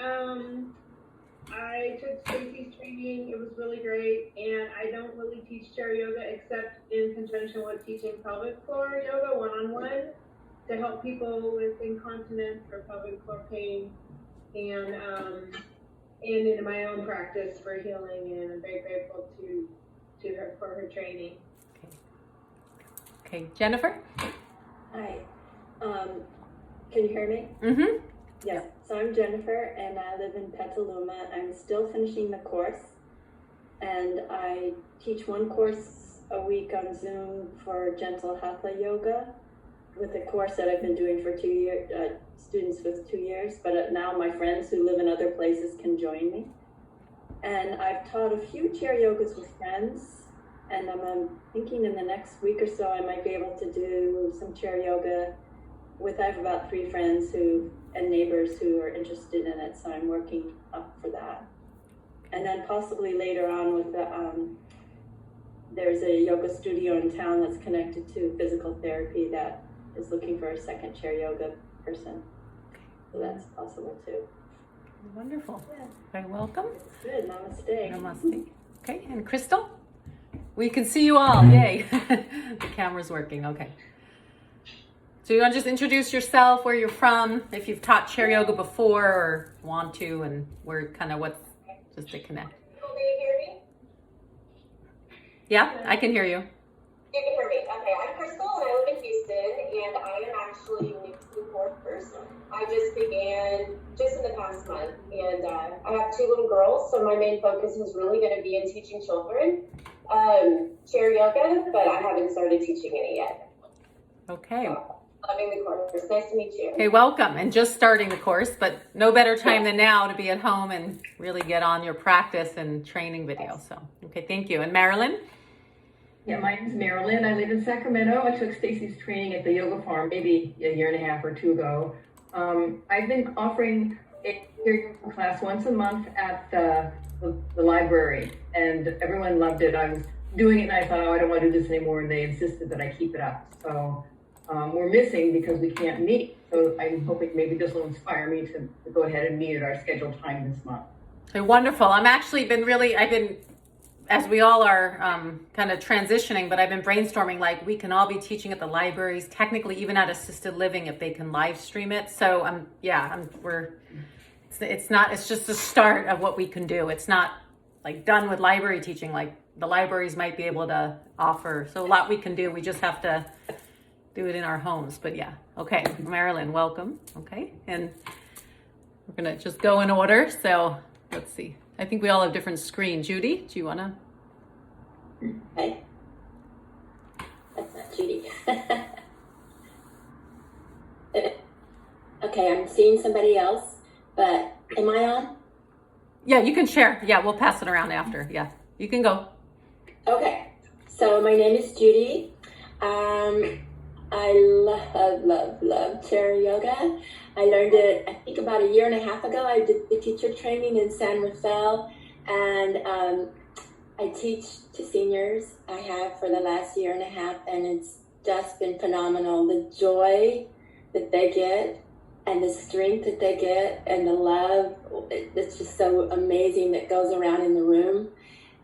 I took Stacie's training. It was really great, and I don't really teach chair yoga except in conjunction with teaching pelvic floor yoga one-on-one to help people with incontinence or pelvic floor pain, and in my own practice for healing. And I'm very grateful to her for her training. Okay, Jennifer. Hi. Can you hear me? Mm-hmm. Yes. So I'm Jennifer, and I live in Petaluma. I'm still finishing the course, and I teach one course a week on Zoom for gentle hatha yoga with a course that I've been doing for 2 years, students with 2 years, but now my friends who live in other places can join me. And I've taught a few chair yogas with friends, and I'm thinking in the next week or so I might be able to do some chair yoga I have about 3 friends and neighbors who are interested in it, so I'm working up for that. And then possibly later on with there's a yoga studio in town that's connected to physical therapy that is looking for a second chair yoga person. So that's possible too. Wonderful. Yeah. Very welcome. It's good. Namaste. Namaste. Okay, and Crystal? We can see you all. Yay. The camera's working. Okay. So you want to just introduce yourself, where you're from, if you've taught chair yoga before or want to, and where kind of what's just to connect. Can you hear me? Yeah, I can hear you. You can hear me. Okay, I'm Crystal and I live in Houston, and I am actually new to the course. I just began just in the past month, and I have 2 little girls, so my main focus is really going to be in teaching children chair yoga, but I haven't started teaching any yet. Okay. So, loving the course. Nice to meet you. Okay, welcome. And just starting the course, but no better time than now to be at home and really get on your practice and training video. So, okay, thank you. And Marilyn? Yeah, my name's Marilyn. I live in Sacramento. I took Stacie's training at the yoga farm maybe a year and a half or 2 ago. I've been offering a yoga class once a month at the library, and everyone loved it. I was doing it and I thought, oh, I don't want to do this anymore, and they insisted that I keep it up. So we're missing because we can't meet. So I'm hoping maybe this will inspire me to go ahead and meet at our scheduled time this month. Okay, wonderful. I've been, as we all are kind of transitioning, but I've been brainstorming, like we can all be teaching at the libraries, technically even at assisted living if they can live stream it. So it's just the start of what we can do. It's not like done with library teaching, like the libraries might be able to offer. So a lot we can do. We just have to do it in our homes. But yeah. Okay. Marilyn, welcome. Okay. And we're going to just go in order. So let's see. I think we all have different screens. Judy, do you want to? Hey. That's not Judy. Okay, I'm seeing somebody else, but am I on? Yeah, you can share. Yeah, we'll pass it around after. Yeah, you can go. Okay, so my name is Judy. I love chair yoga. I learned it, I think, about a year and a half ago. I did the teacher training in San Rafael, and I teach to seniors. I have for the last year and a half, and it's just been phenomenal. The joy that they get and the strength that they get and the love, it's just so amazing that goes around in the room.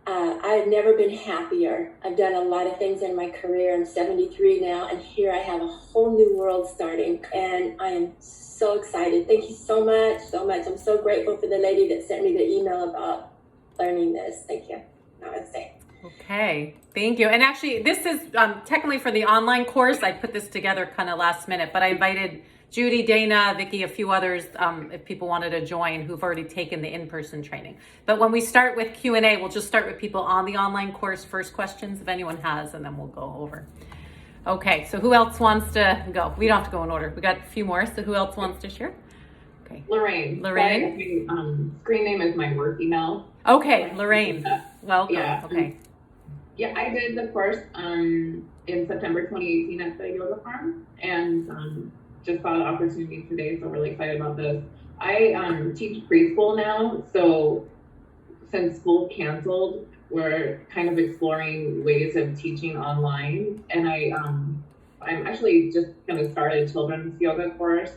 I've never been happier. I've done a lot of things in my career. I'm 73 now, and here I have a whole new world starting, and I am so excited. Thank you so much, so much. I'm so grateful for the lady that sent me the email about learning this. Thank you. Namaste. Okay, thank you. And actually, this is technically for the online course. I put this together kind of last minute, but I invited Judy, Dana, Vicky, a few others, if people wanted to join who've already taken the in-person training. But when we start with Q&A, we'll just start with people on the online course, first questions, if anyone has, and then we'll go over. Okay, so who else wants to go? We don't have to go in order. We got a few more, so who else wants to share? Okay. Lorraine. Lorraine? Screen name is my work email. Okay, Lorraine. Welcome. Yeah. Okay. Yeah, I did the course in September 2018 at the yoga farm, and just saw the opportunity today, so really excited about this. I teach preschool now, so since school canceled, we're kind of exploring ways of teaching online, and I'm actually just going to start a children's yoga course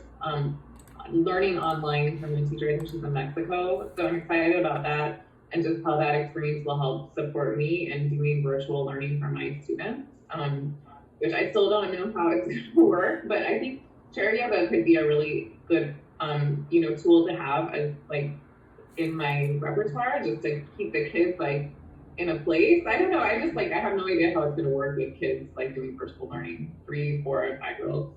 learning online from a teacher. I think she's in Mexico. So I'm excited about that and just how that experience will help support me in doing virtual learning for my students, which I still don't know how it's going to work, but I think chair yoga could be a really good, tool to have as like in my repertoire, just to keep the kids like in a place. I don't know. I have no idea how it's going to work with kids like doing virtual learning, 3, 4, and 5-year-olds.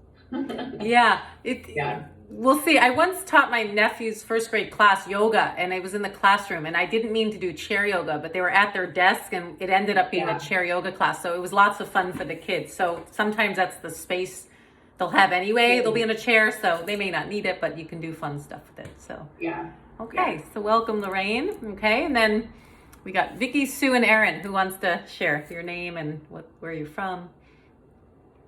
Yeah, Yeah. We'll see. I once taught my nephew's first grade class yoga, and I was in the classroom, and I didn't mean to do chair yoga, but they were at their desk, and it ended up being a chair yoga class. So it was lots of fun for the kids. So sometimes that's the space they'll have anyway. They'll be in a chair, so they may not need it, but you can do fun stuff with it. So Yeah. okay, so welcome, Lorraine. Okay, and then we got Vicky, Sue, and Erin who wants to share your name and where you're from.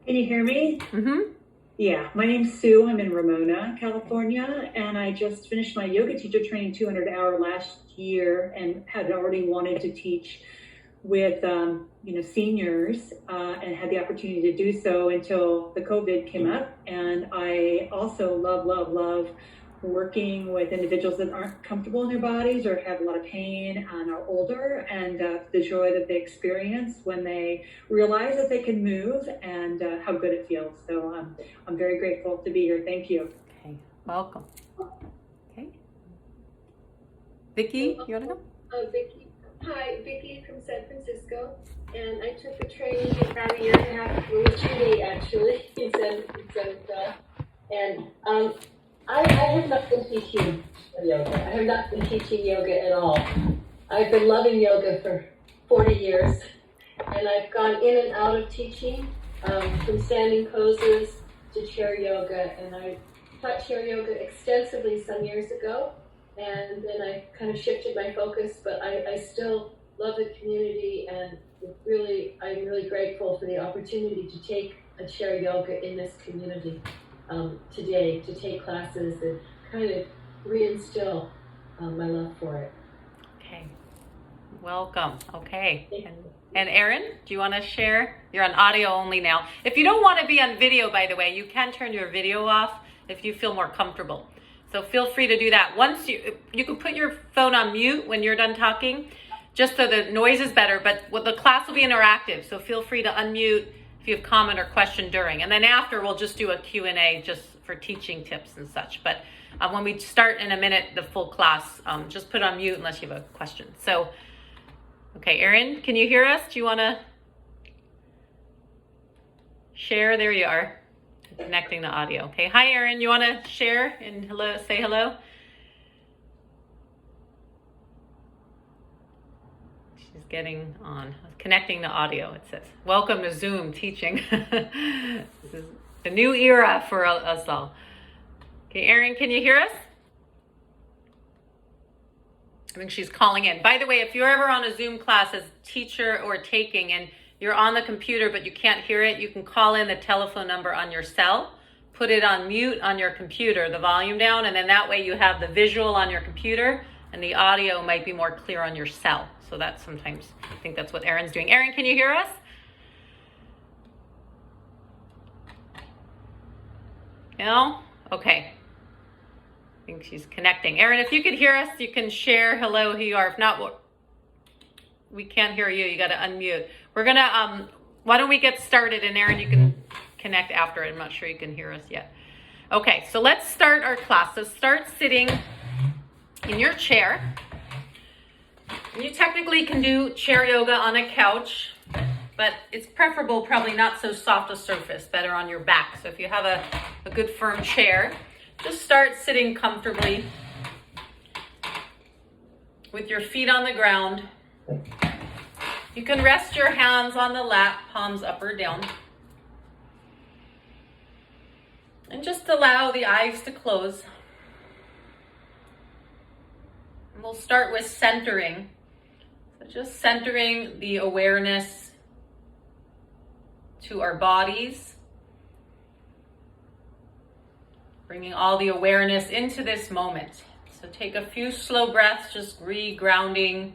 Can you hear me? Mm-hmm. Yeah, my name's Sue. I'm in Ramona, California, and I just finished my yoga teacher training 200-hour last year and had already wanted to teach with seniors and had the opportunity to do so until the COVID came up. And I also love working with individuals that aren't comfortable in their bodies or have a lot of pain and are older, and the joy that they experience when they realize that they can move and how good it feels. So I'm very grateful to be here. Thank you. Okay, welcome. Okay. Vicky, you want to go? Vicky. Hi, Vicky from San Francisco, and I took the training about a year and a half with Judy actually in San Francisco, and I have not been teaching yoga. I have not been teaching yoga at all. I've been loving yoga for 40 years, and I've gone in and out of teaching, from standing poses to chair yoga, and I taught chair yoga extensively some years ago, and then I kind of shifted my focus, but I still love the community, and I'm really grateful for the opportunity to take a chair yoga in this community. Today, to take classes and kind of reinstill my love for it. Okay, welcome. Okay, and Erin, do you want to share? You're on audio only now. If you don't want to be on video, by the way, you can turn your video off if you feel more comfortable. So feel free to do that. Once you can put your phone on mute when you're done talking, just so the noise is better, but the class will be interactive, so feel free to unmute if you have comment or question during. And then after, we'll just do a Q&A just for teaching tips and such. But when we start in a minute, the full class, just put on mute unless you have a question. So, okay, Erin, can you hear us? Do you want to share? There you are, connecting the audio. Okay, hi, Erin, you want to share and say hello? She's getting on, connecting the audio, it says. Welcome to Zoom teaching. This is the new era for us all. Okay, Erin, can you hear us? I think she's calling in. By the way, if you're ever on a Zoom class as teacher or taking and you're on the computer but you can't hear it, you can call in the telephone number on your cell, put it on mute on your computer, the volume down, and then that way you have the visual on your computer and the audio might be more clear on your cell. So that's sometimes, I think that's what Erin's doing. Erin, can you hear us? No? Okay. I think she's connecting. Erin, if you could hear us, you can share hello who you are. If not, we can't hear you. You got to unmute. We're going to, why don't we get started, and Erin, you can connect after. I'm not sure you can hear us yet. Okay, so let's start our class. So start sitting in your chair. You technically can do chair yoga on a couch, but it's preferable probably not so soft a surface, better on your back. So if you have a good firm chair, just start sitting comfortably with your feet on the ground. You can rest your hands on the lap, palms up or down. And just allow the eyes to close. And we'll start with centering. So just centering the awareness to our bodies. Bringing all the awareness into this moment. So take a few slow breaths, just re-grounding.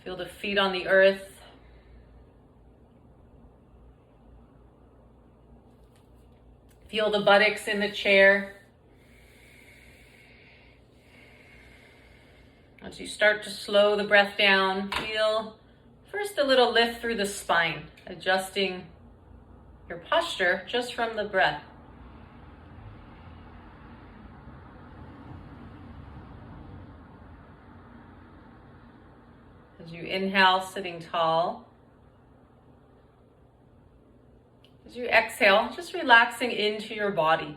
Feel the feet on the earth. Feel the buttocks in the chair. As you start to slow the breath down, feel first a little lift through the spine, adjusting your posture just from the breath. As you inhale, sitting tall. As you exhale, just relaxing into your body.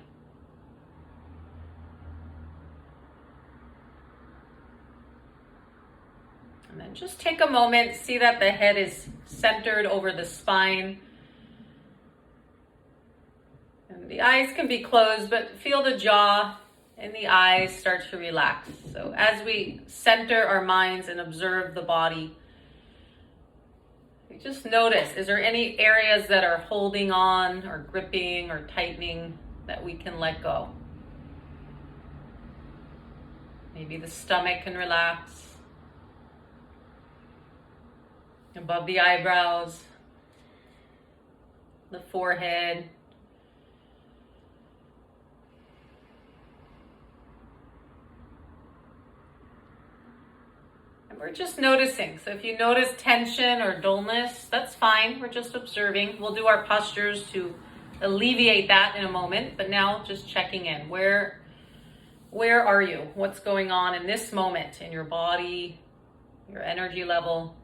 And then just take a moment, see that the head is centered over the spine. And the eyes can be closed, but feel the jaw and the eyes start to relax. So as we center our minds and observe the body, just notice, is there any areas that are holding on or gripping or tightening that we can let go? Maybe the stomach can relax. Above the eyebrows, the forehead. And we're just noticing. So if you notice tension or dullness, that's fine. We're just observing. We'll do our postures to alleviate that in a moment. But now just checking in. Where are you? What's going on in this moment in your body, your energy level?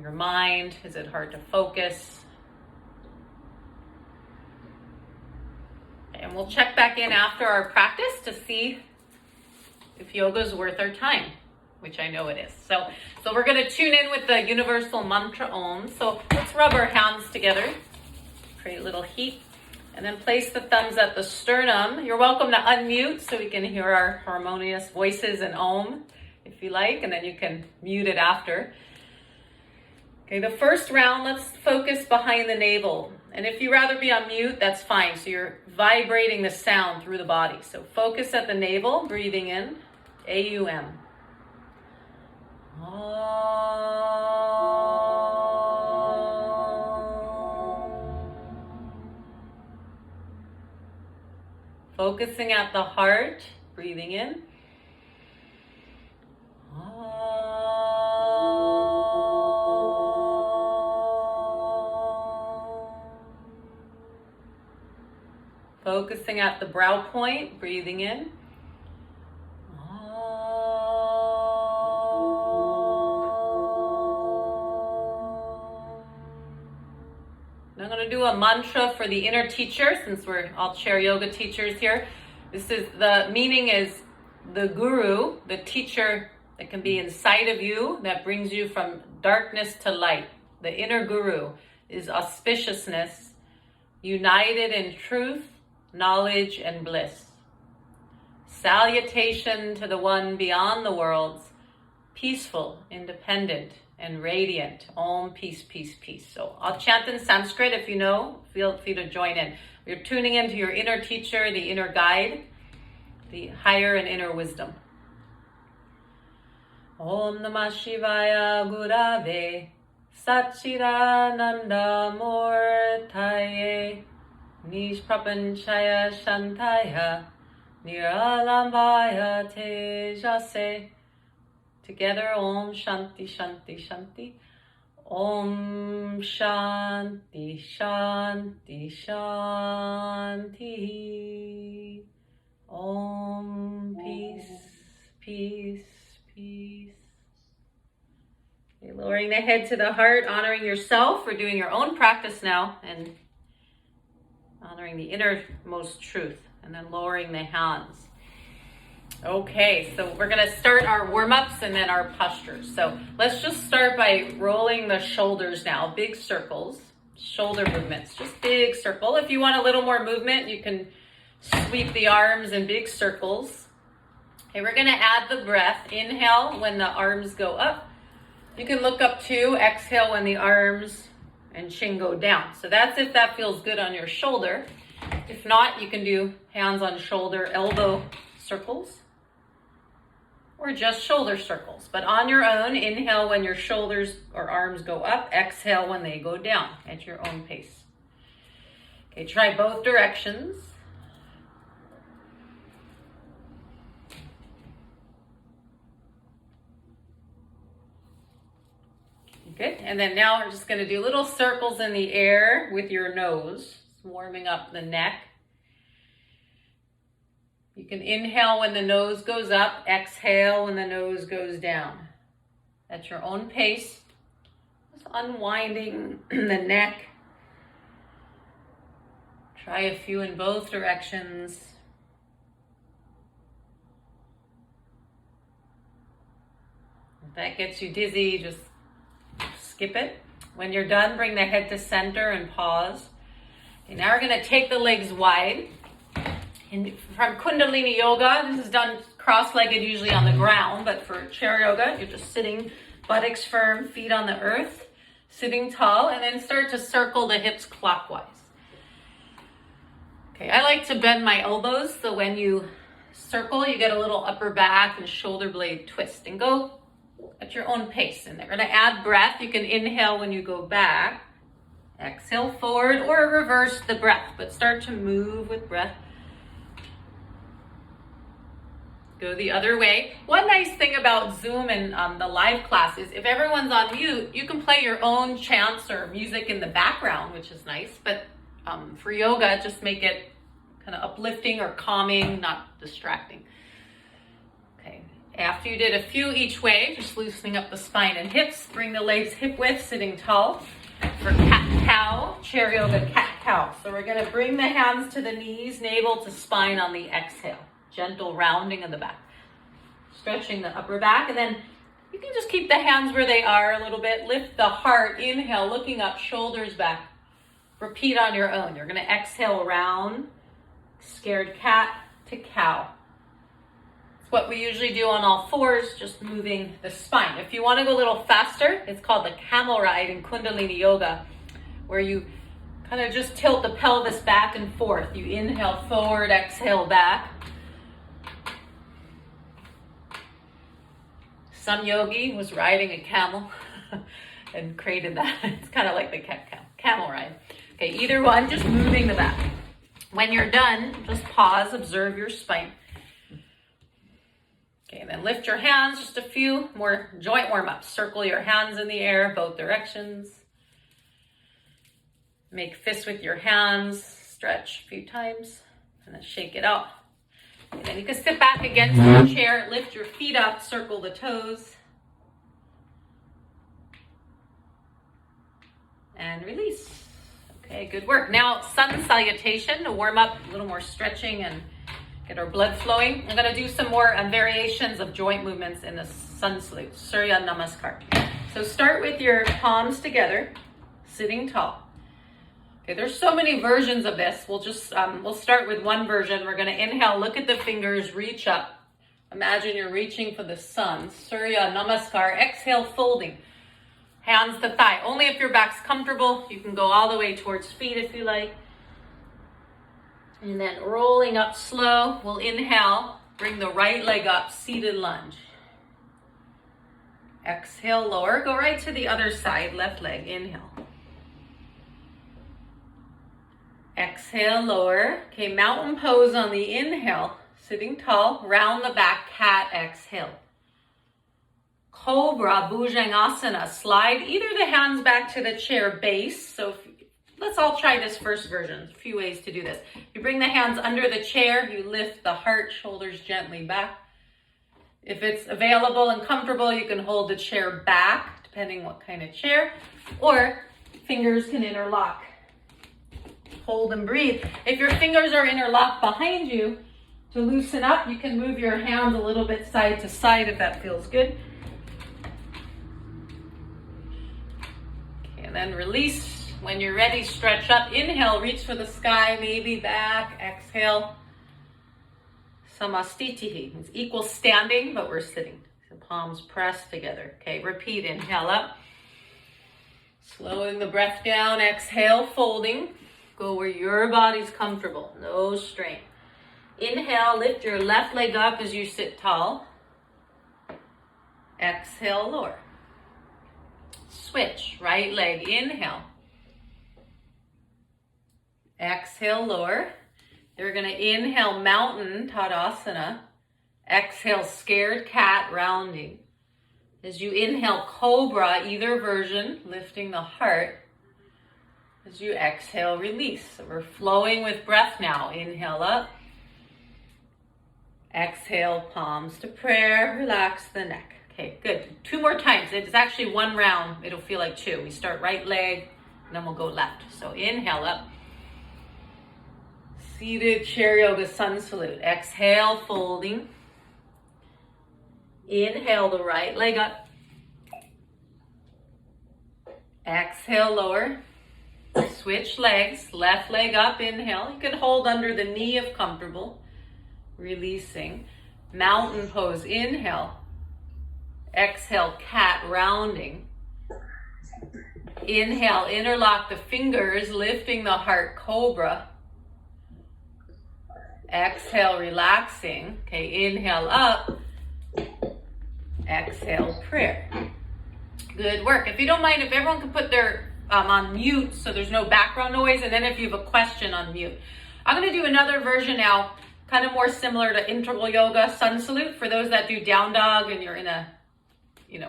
Your mind, is it hard to focus? And we'll check back in after our practice to see if yoga is worth our time, which I know it is. So we're going to tune in with the universal mantra Om. So let's rub our hands together, create a little heat, and then place the thumbs at the sternum. You're welcome to unmute so we can hear our harmonious voices in Om if you like, and then you can mute it after. Okay, the first round, let's focus behind the navel. And if you'd rather be on mute, that's fine. So you're vibrating the sound through the body. So focus at the navel, breathing in, A-U-M. Focusing at the heart, breathing in. Focusing at the brow point, breathing in. I'm going to do a mantra for the inner teacher, since we're all chair yoga teachers here. The meaning is the guru, the teacher that can be inside of you, that brings you from darkness to light. The inner guru is auspiciousness, united in truth, knowledge, and bliss. Salutation to the one beyond the worlds, peaceful, independent, and radiant. Om, peace, peace, peace. So I'll chant in Sanskrit. If you know, feel free to join in. You're tuning into your inner teacher, the inner guide, the higher and inner wisdom. Om Namah Shivaya Gurave Satchidananda Murtaye Nishprapanchaya Shantaya Niralambaya Tejase. Together, Om Shanti Shanti Shanti. Om Shanti Shanti Shanti. Om Peace Peace Peace. Okay, lowering the head to the heart, honoring yourself. We're doing your own practice now and honoring the innermost truth, and then lowering the hands. Okay, so we're going to start our warm-ups and then our postures. So let's just start by rolling the shoulders now, big circles, shoulder movements, just big circle. If you want a little more movement, you can sweep the arms in big circles. Okay, we're going to add the breath. Inhale when the arms go up. You can look up too. Exhale when the arms and chin go down. So that's if that feels good on your shoulder. If not, you can do hands on shoulder, elbow circles, or just shoulder circles. But on your own, inhale when your shoulders or arms go up, exhale when they go down at your own pace. Okay, try both directions. Good. And then now we're just going to do little circles in the air with your nose, warming up the neck. You can inhale when the nose goes up, exhale when the nose goes down. At your own pace, just unwinding the neck. Try a few in both directions. If that gets you dizzy, just skip it. When you're done, bring the head to center and pause. Okay, now we're going to take the legs wide. And from Kundalini Yoga, this is done cross-legged, usually on the ground, but for chair yoga, you're just sitting, buttocks firm, feet on the earth, sitting tall, and then start to circle the hips clockwise. Okay, I like to bend my elbows, so when you circle, you get a little upper back and shoulder blade twist, and go at your own pace. And we're going to add breath. You can inhale when you go back, exhale forward, or reverse the breath, but start to move with breath. Go the other way. One nice thing about Zoom and the live class is if everyone's on mute, you can play your own chants or music in the background, which is nice. But for yoga, just make it kind of uplifting or calming, not distracting. Okay. After you did a few each way, just loosening up the spine and hips, bring the legs hip width, sitting tall. For cat-cow, chair yoga, cat-cow. So we're going to bring the hands to the knees, navel to spine on the exhale. Gentle rounding of the back. Stretching the upper back, and then you can just keep the hands where they are a little bit. Lift the heart, inhale, looking up, shoulders back. Repeat on your own. You're going to exhale round, scared cat to cow. It's what we usually do on all fours, just moving the spine. If you want to go a little faster, it's called the camel ride in Kundalini Yoga, where you kind of just tilt the pelvis back and forth. You inhale forward, exhale back. Some yogi was riding a camel and created that. It's kind of like the camel ride. Okay, either one, just moving the back. When you're done, just pause, observe your spine. Okay, and then lift your hands, just a few more joint warm-ups. Circle your hands in the air, both directions. Make fists with your hands, stretch a few times, and then shake it out. And then you can sit back against your chair, lift your feet up, circle the toes. And release. Okay, good work. Now, sun salutation to warm up, a little more stretching and get our blood flowing. I'm going to do some more variations of joint movements in the sun salute, Surya Namaskar. So start with your palms together, sitting tall. Okay, there's so many versions of this. We'll start with one version. We're going to inhale, look at the fingers, reach up. Imagine you're reaching for the sun. Surya Namaskar. Exhale, folding. Hands to thigh. Only if your back's comfortable. You can go all the way towards feet if you like. And then rolling up slow. We'll inhale, bring the right leg up, seated lunge. Exhale, lower. Go right to the other side, left leg. Inhale. Exhale, lower. Okay, mountain pose on the inhale. Sitting tall, round the back, cat, exhale. Cobra, Bhujangasana. Slide either the hands back to the chair base. So let's all try this first version. A few ways to do this. You bring the hands under the chair. You lift the heart, shoulders gently back. If it's available and comfortable, you can hold the chair back, depending what kind of chair. Or fingers can interlock. Hold and breathe. If your fingers are interlocked behind you, to loosen up, you can move your hands a little bit side to side if that feels good. Okay, and then release. When you're ready, stretch up. Inhale, reach for the sky, maybe back. Exhale. Samastitihi. It's equal standing, but we're sitting. So palms pressed together. Okay, repeat. Inhale up. Slowing the breath down. Exhale, folding. Go where your body's comfortable. No strain. Inhale, lift your left leg up as you sit tall. Exhale, lower. Switch, right leg, inhale. Exhale, lower. You're gonna inhale, mountain, Tadasana. Exhale, scared cat, rounding. As you inhale, cobra, either version, lifting the heart. As you exhale, release. So we're flowing with breath now. Inhale up. Exhale, palms to prayer. Relax the neck. Okay, good. 2 more times. It's actually 1 round. It'll feel like 2. We start right leg, and then we'll go left. So inhale up. Seated chair yoga sun salute. Exhale, folding. Inhale the right leg up. Exhale, lower. Switch legs, left leg up, inhale. You can hold under the knee if comfortable. Releasing. Mountain pose, inhale. Exhale, cat, rounding. Inhale, interlock the fingers, lifting the heart, cobra. Exhale, relaxing. Okay, inhale up. Exhale, prayer. Good work. If you don't mind, if everyone could put their on mute so there's no background noise, and then if you have a question, on mute. I'm going to do another version now, kind of more similar to integral yoga, sun salute, for those that do down dog and you're in a,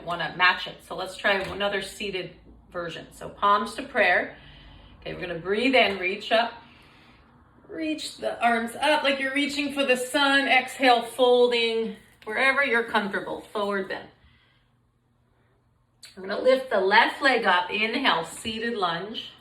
want to match it. So let's try another seated version. So palms to prayer. Okay, we're going to breathe in, reach up. Reach the arms up like you're reaching for the sun. Exhale, folding wherever you're comfortable. Forward bend. I'm going to lift the left leg up. Inhale, seated lunge.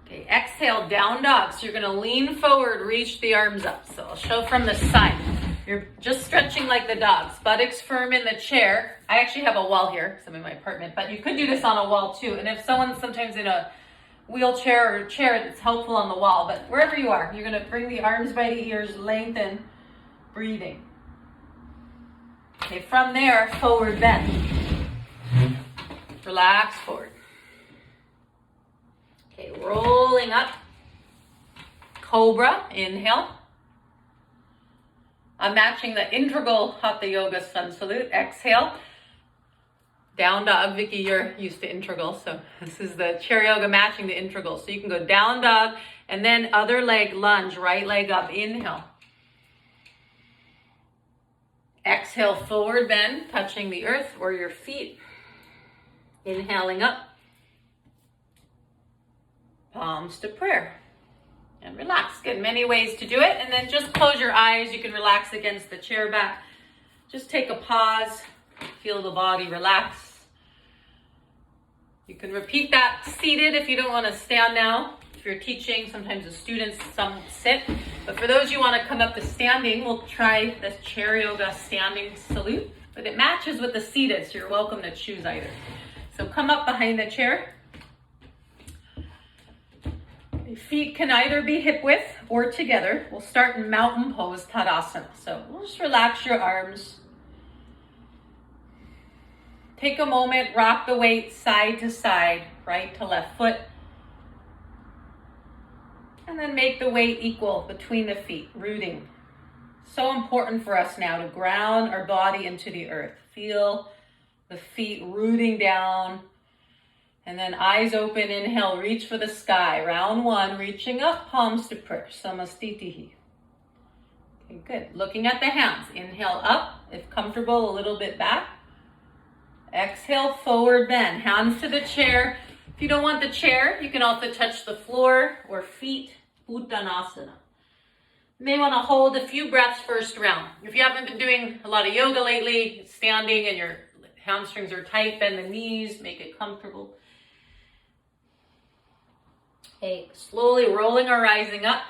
Okay, exhale, down dog. So you're going to lean forward, reach the arms up. So I'll show from the side. You're just stretching like the dogs. Buttocks firm in the chair. I actually have a wall here because I'm in my apartment, but you could do this on a wall too. And if someone's sometimes in a wheelchair or chair, it's helpful on the wall. But wherever you are, you're going to bring the arms by the ears, lengthen, breathing. Okay, from there, forward bend. Relax forward. Okay, rolling up. Cobra, inhale. I'm matching the integral Hatha Yoga Sun Salute. Exhale. Down dog. Vicky, you're used to integral, so this is the chair yoga matching the integral. So you can go down dog and then other leg lunge, right leg up. Inhale. Exhale, forward bend, touching the earth or your feet. Inhaling up. Palms to prayer. And relax. Good, many ways to do it. And then just close your eyes. You can relax against the chair back. Just take a pause. Feel the body relax. You can repeat that seated if you don't want to stand now. If you're teaching, sometimes the students, some sit. But for those you want to come up to standing, we'll try the chair yoga standing salute. But it matches with the seated, so you're welcome to choose either. So come up behind the chair. Your feet can either be hip width or together. We'll start in mountain pose, Tadasana. So we'll just relax your arms. Take a moment, rock the weight side to side, right to left foot. And then make the weight equal between the feet, rooting. So important for us now to ground our body into the earth. Feel the feet rooting down. And then eyes open, inhale, reach for the sky. Round 1, reaching up, palms to prayer. Samastitihi. Okay, good. Looking at the hands. Inhale up, if comfortable, a little bit back. Exhale, forward bend. Hands to the chair. If you don't want the chair, you can also touch the floor or feet, Uttanasana. You may want to hold a few breaths first round. If you haven't been doing a lot of yoga lately, standing and your hamstrings are tight, bend the knees, make it comfortable. Okay, slowly rolling or rising up,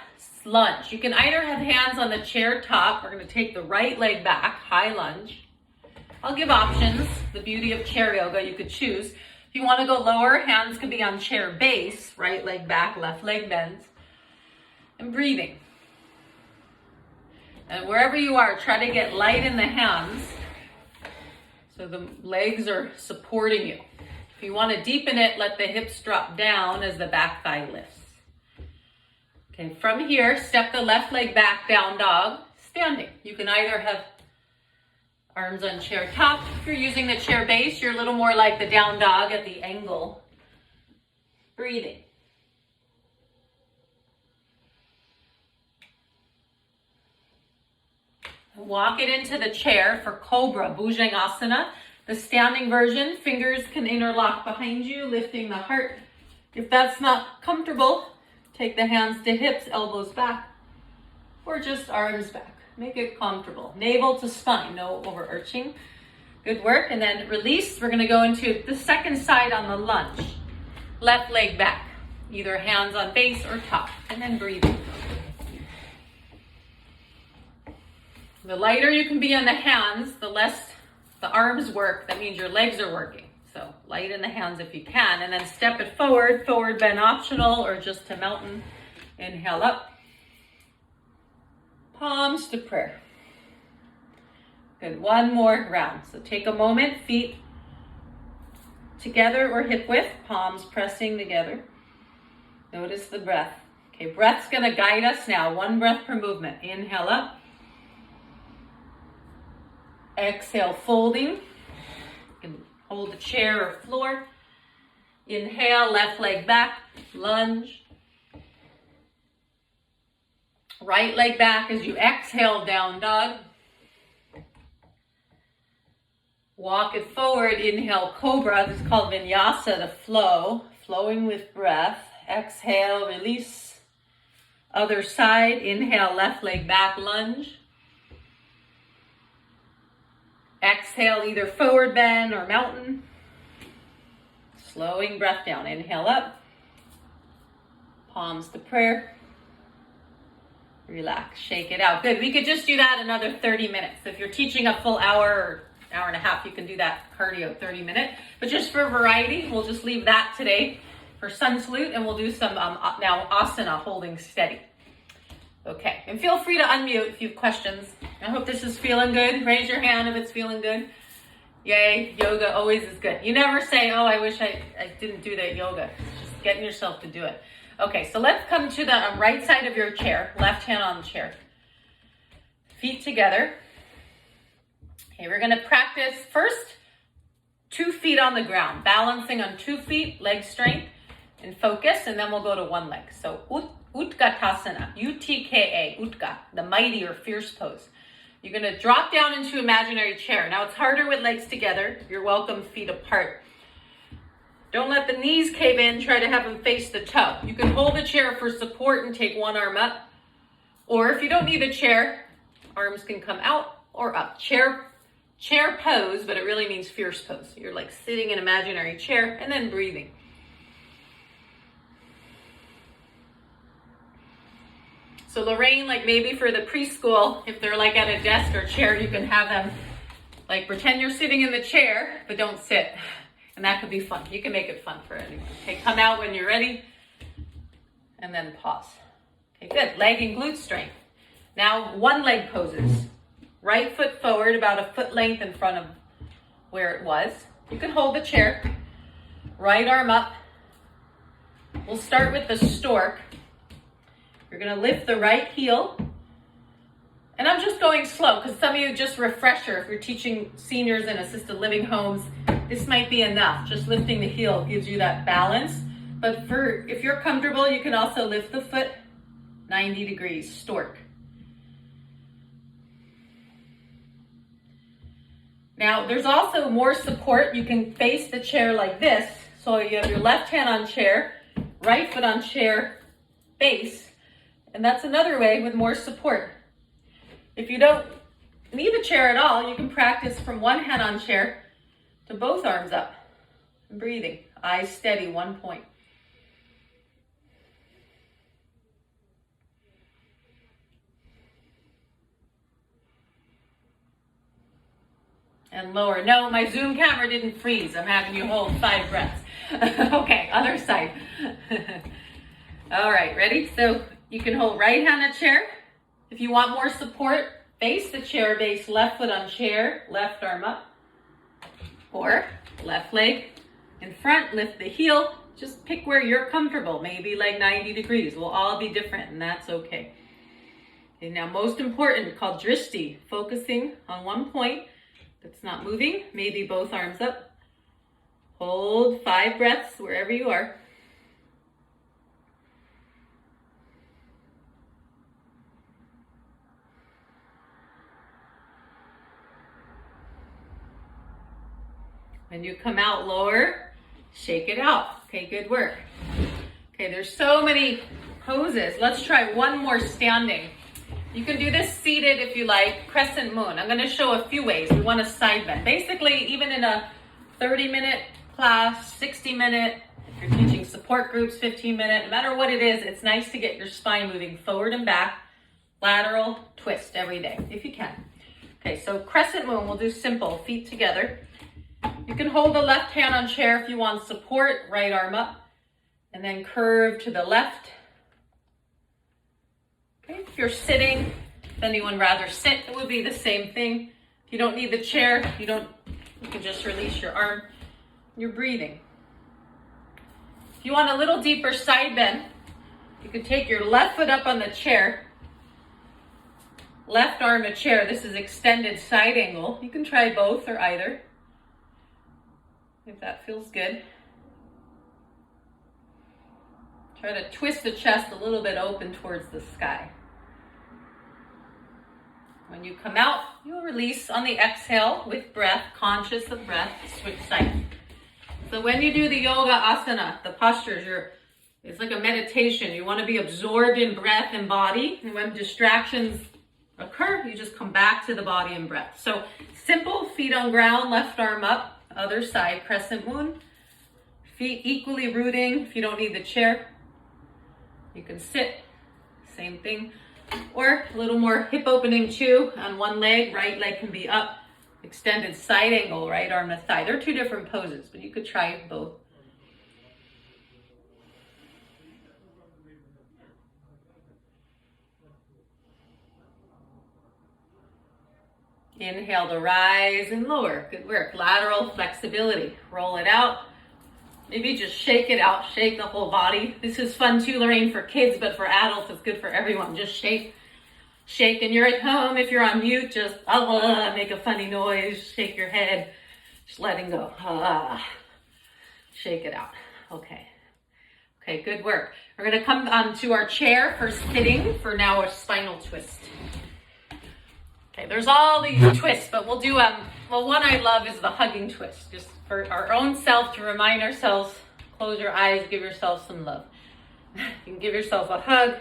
lunge. You can either have hands on the chair top. We're going to take the right leg back, high lunge. I'll give options. The beauty of chair yoga, you could choose. If you want to go lower, hands can be on chair base, right leg back, left leg bends. And breathing. And wherever you are, try to get light in the hands so the legs are supporting you. If you want to deepen it, let the hips drop down as the back thigh lifts. Okay, from here, step the left leg back, down dog, standing. You can either have arms on chair top. If you're using the chair base, you're a little more like the down dog at the angle. Breathing. Walk it into the chair for Cobra, Bhujangasana. The standing version, fingers can interlock behind you, lifting the heart. If that's not comfortable, take the hands to hips, elbows back, or just arms back. Make it comfortable. Navel to spine, no overarching. Good work. And then release. We're going to go into the second side on the lunge. Left leg back, either hands on base or top, and then breathing. The lighter you can be on the hands, the less the arms work. That means your legs are working. So light in the hands if you can, and then step it forward. Forward bend optional, or just to mountain. Inhale up. Palms to prayer. Good, one more round. So take a moment, feet together or hip width, palms pressing together. Notice the breath. Okay, breath's gonna guide us now. One breath per movement. Inhale up. Exhale, folding. You can hold the chair or floor. Inhale, left leg back, lunge. Right leg back as you exhale, down dog. Walk it forward, inhale, cobra. This is called vinyasa, the flow. Flowing with breath. Exhale, release. Other side, inhale, left leg back, lunge. Exhale, either forward bend or mountain. Slowing breath down. Inhale up. Palms to prayer. Relax, shake it out. Good, we could just do that another 30 minutes. If you're teaching a full hour or hour and a half, you can do that cardio 30 minute. But just for variety, we'll just leave that today for sun salute, and we'll do some now asana, holding steady. Okay, and feel free to unmute if you have questions. I hope this is feeling good. Raise your hand if it's feeling good. Yay, yoga always is good. You never say, oh, I wish I didn't do that yoga. It's just getting yourself to do it. Okay, so let's come to the right side of your chair. Left hand on the chair. Feet together. Okay, we're gonna practice first 2 feet on the ground. Balancing on 2 feet, leg strength and focus, and then we'll go to one leg. So Utkatasana, U-T-K-A, Utka, the mighty or fierce pose. You're gonna drop down into imaginary chair. Now it's harder with legs together. You're welcome feet apart. Don't let the knees cave in, try to have them face the toe. You can hold the chair for support and take one arm up. Or if you don't need a chair, arms can come out or up. Chair pose, but it really means fierce pose. You're like sitting in imaginary chair and then breathing. So Lorraine, like maybe for the preschool, if they're like at a desk or chair, you can have them like pretend you're sitting in the chair, but don't sit. And that could be fun. You can make it fun for anyone. Okay, come out when you're ready and then pause. Okay, good. Leg and glute strength. Now one leg poses. Right foot forward, about a foot length in front of where it was. You can hold the chair. Right arm up. We'll start with the stork. You're gonna lift the right heel. And I'm just going slow because some of you, just refresher, if you're teaching seniors in assisted living homes, this might be enough. Just lifting the heel gives you that balance. But if you're comfortable, you can also lift the foot 90 degrees, stork. Now, there's also more support. You can face the chair like this. So you have your left hand on chair, right foot on chair base. And that's another way with more support. If you don't need the chair at all, you can practice from one hand on chair to both arms up. Breathing, eyes steady, 1 point. And lower. No, my Zoom camera didn't freeze. I'm having you hold 5 breaths. Okay, other side. All right, ready? So you can hold right hand on chair. If you want more support, face the chair base, left foot on chair, left arm up. Or left leg in front, lift the heel. Just pick where you're comfortable, maybe like 90 degrees. We'll all be different, and that's okay. Okay, now most important, called drishti, focusing on 1 point that's not moving, maybe both arms up. Hold 5 breaths wherever you are. When you come out, lower, shake it out. Okay, good work. Okay, there's so many poses. Let's try one more standing. You can do this seated if you like, crescent moon. I'm gonna show a few ways. We want a side bend. Basically, even in a 30-minute class, 60-minute, if you're teaching support groups, 15-minute, no matter what it is, it's nice to get your spine moving forward and back, lateral twist every day, if you can. Okay, so crescent moon, we'll do simple, feet together. You can hold the left hand on chair if you want support, right arm up, and then curve to the left. Okay, if you're sitting, if anyone rather sit, it would be the same thing. If you don't need the chair, you can just release your arm. You're breathing. If you want a little deeper side bend, you can take your left foot up on the chair, left arm to chair. This is extended side angle. You can try both or either, if that feels good. Try to twist the chest a little bit open towards the sky. When you come out, you'll release on the exhale with breath, conscious of breath, switch sides. So when you do the yoga asana, the postures, it's like a meditation. You want to be absorbed in breath and body. And when distractions occur, you just come back to the body and breath. So simple, feet on ground, left arm up, other side, crescent moon. Feet equally rooting if you don't need the chair. You can sit, same thing. Or a little more hip opening too on one leg, right leg can be up. Extended side angle, right arm to thigh. They're two different poses, but you could try both. Inhale to rise and lower. Good work. Lateral flexibility. Roll it out. Maybe just shake it out. Shake the whole body. This is fun too, Lorraine, for kids, but for adults, it's good for everyone. Just shake. Shake, and you're at home. If you're on mute, just make a funny noise. Shake your head. Just letting go. Shake it out. Okay. Okay, good work. We're going to come onto our chair for sitting for now a spinal twist. Okay, there's all these twists, but we'll do, well, one I love is the hugging twist. Just for our own self to remind ourselves, close your eyes, give yourself some love. You can give yourself a hug.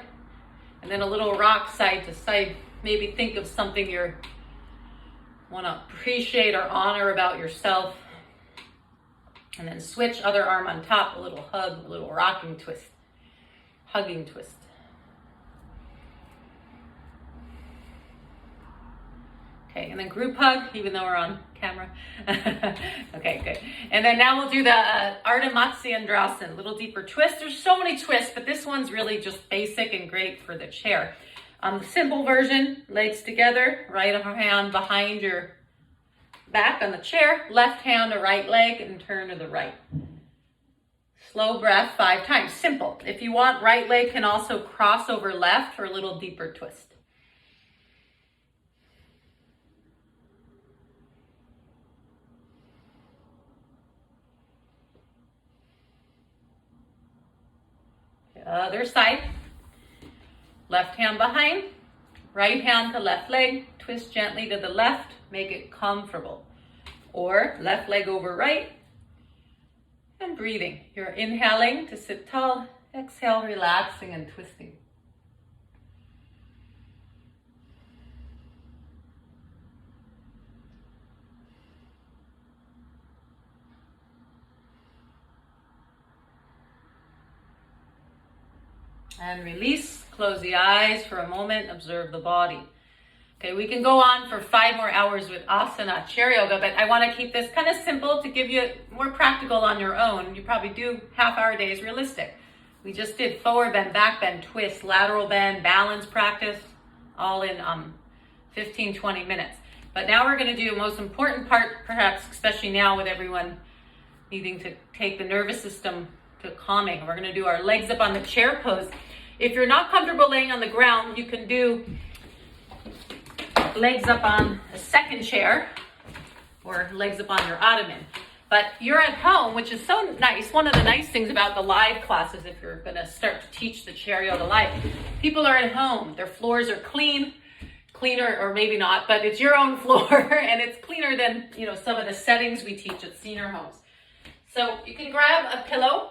And then a little rock side to side. Maybe think of something you want to appreciate or honor about yourself. And then switch, other arm on top, a little hug, a little rocking twist. Hugging twist. Okay, and then group hug, even though we're on camera. Okay, good. And then now we'll do the Ardha Matsyendrasana, a little deeper twist. There's so many twists, but this one's really just basic and great for the chair. The simple version, legs together, right hand behind your back on the chair, left hand to right leg and turn to the right. Slow breath 5 times, simple. If you want, right leg can also cross over left for a little deeper twist. Other side, left hand behind, right hand to left leg, twist gently to the left, make it comfortable. Or left leg over right, and breathing. You're inhaling to sit tall, exhale, relaxing and twisting. And release, close the eyes for a moment, observe the body. Okay, we can go on for 5 more hours with asana, chair yoga, but I want to keep this kind of simple to give you more practical on your own. You probably do half-hour days realistic. We just did forward bend, back bend, twist, lateral bend, balance practice, all in 15, 20 minutes. But now we're going to do the most important part, perhaps, especially now with everyone needing to take the nervous system to calming. We're going to do our legs up on the chair pose. If you're not comfortable laying on the ground, you can do legs up on a second chair or legs up on your ottoman. But you're at home, which is so nice. One of the nice things about the live classes, if you're going to start to teach the chair yoga live, people are at home. Their floors are clean. cleaner, or maybe not, but it's your own floor and it's cleaner than, you know, some of the settings we teach at senior homes. So you can grab a pillow,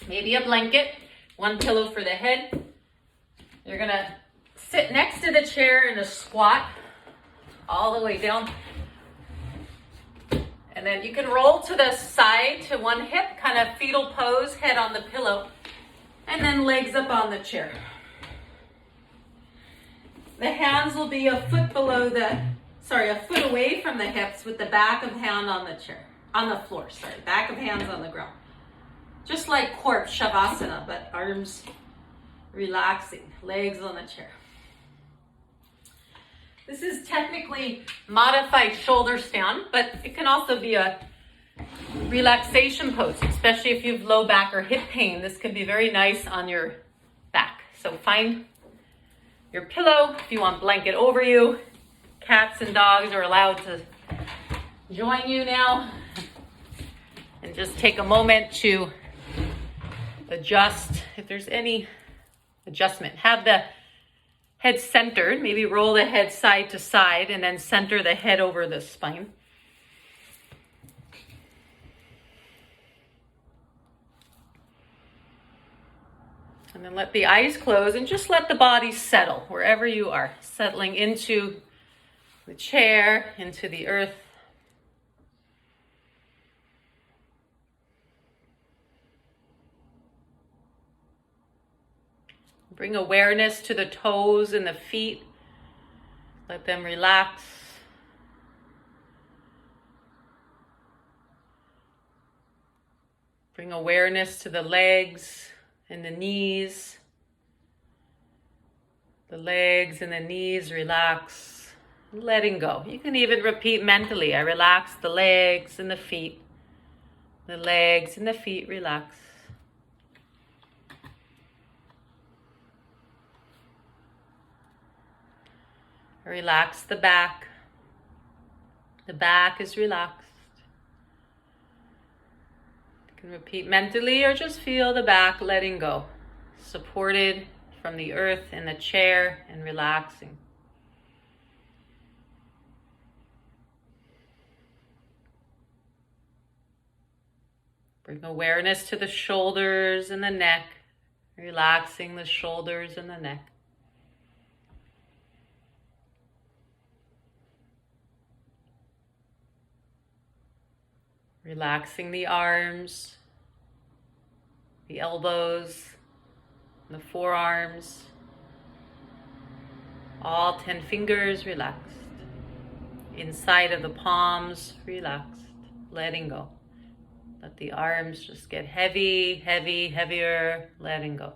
maybe a blanket, one pillow for the head. You're gonna sit next to the chair in a squat all the way down. And then you can roll to the side to one hip, kind of fetal pose, head on the pillow, and then legs up on the chair. The hands will be a foot away from the hips with the back of hand on the chair, on the floor, back of hands on the ground. Just like corpse shavasana, but arms relaxing, legs on the chair. This is technically modified shoulder stand, but it can also be a relaxation pose, especially if you have low back or hip pain. This can be very nice on your back. So find your pillow. If you want blanket over you, cats and dogs are allowed to join you now. And just take a moment to adjust if there's any adjustment. Have the head centered, maybe roll the head side to side and then center the head over the spine. And then let the eyes close and just let the body settle wherever you are, settling into the chair, into the earth. Bring awareness to the toes and the feet. Let them relax. Bring awareness to the legs and the knees. The legs and the knees relax. Letting go. You can even repeat mentally, I relax the legs and the feet. The legs and the feet relax. Relax the back. The back is relaxed. You can repeat mentally or just feel the back letting go. Supported from the earth in the chair and relaxing. Bring awareness to the shoulders and the neck. Relaxing the shoulders and the neck. Relaxing the arms, the elbows, the forearms, all 10 fingers relaxed. Inside of the palms relaxed, letting go. Let the arms just get heavy, heavy, heavier, letting go.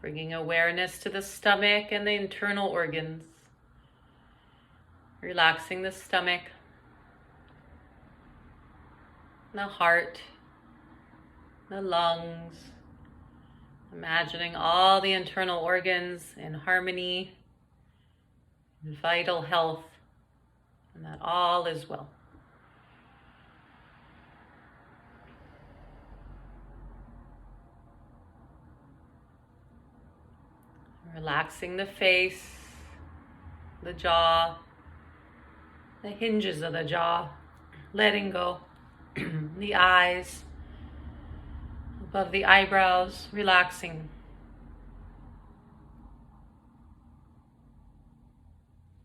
Bringing awareness to the stomach and the internal organs. Relaxing the stomach, the heart, the lungs. Imagining all the internal organs in harmony, in vital health, and that all is well. Relaxing the face, the jaw, the hinges of the jaw, letting go, the eyes, above the eyebrows, relaxing.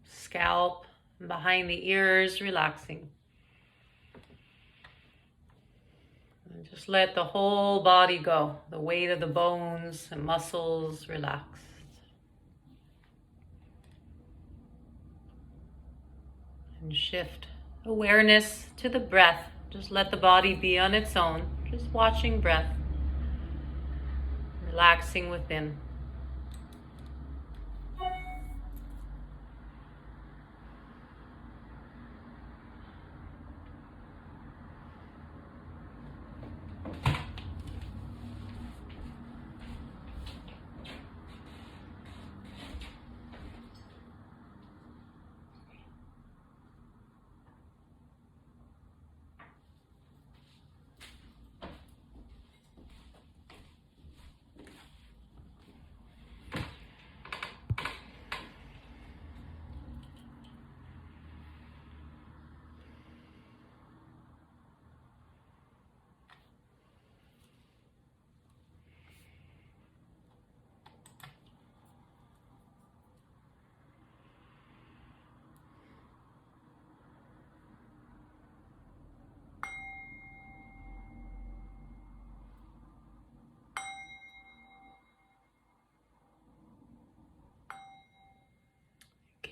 Scalp, behind the ears, relaxing. And just let the whole body go, the weight of the bones and muscles relax. And shift awareness to the breath. Just let the body be on its own. Just watching breath. Relaxing within.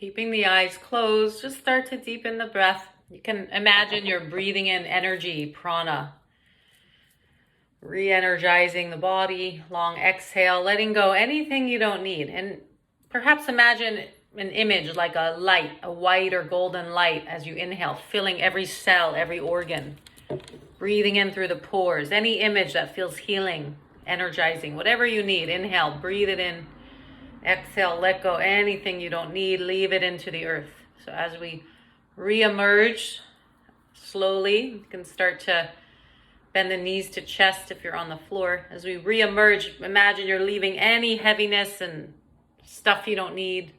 keeping the eyes closed, just start to deepen the breath. You can imagine you're breathing in energy, prana, re-energizing the body. Long exhale, letting go anything you don't need. And perhaps imagine an image like a light, a white or golden light as you inhale, filling every cell, every organ. Breathing in through the pores. Any image that feels healing, energizing, whatever you need. Inhale, breathe it in. Exhale, let go anything you don't need, leave it into the earth. So as we re-emerge slowly, you can start to bend the knees to chest if you're on the floor. As we re-emerge, imagine you're leaving any heaviness and stuff you don't need.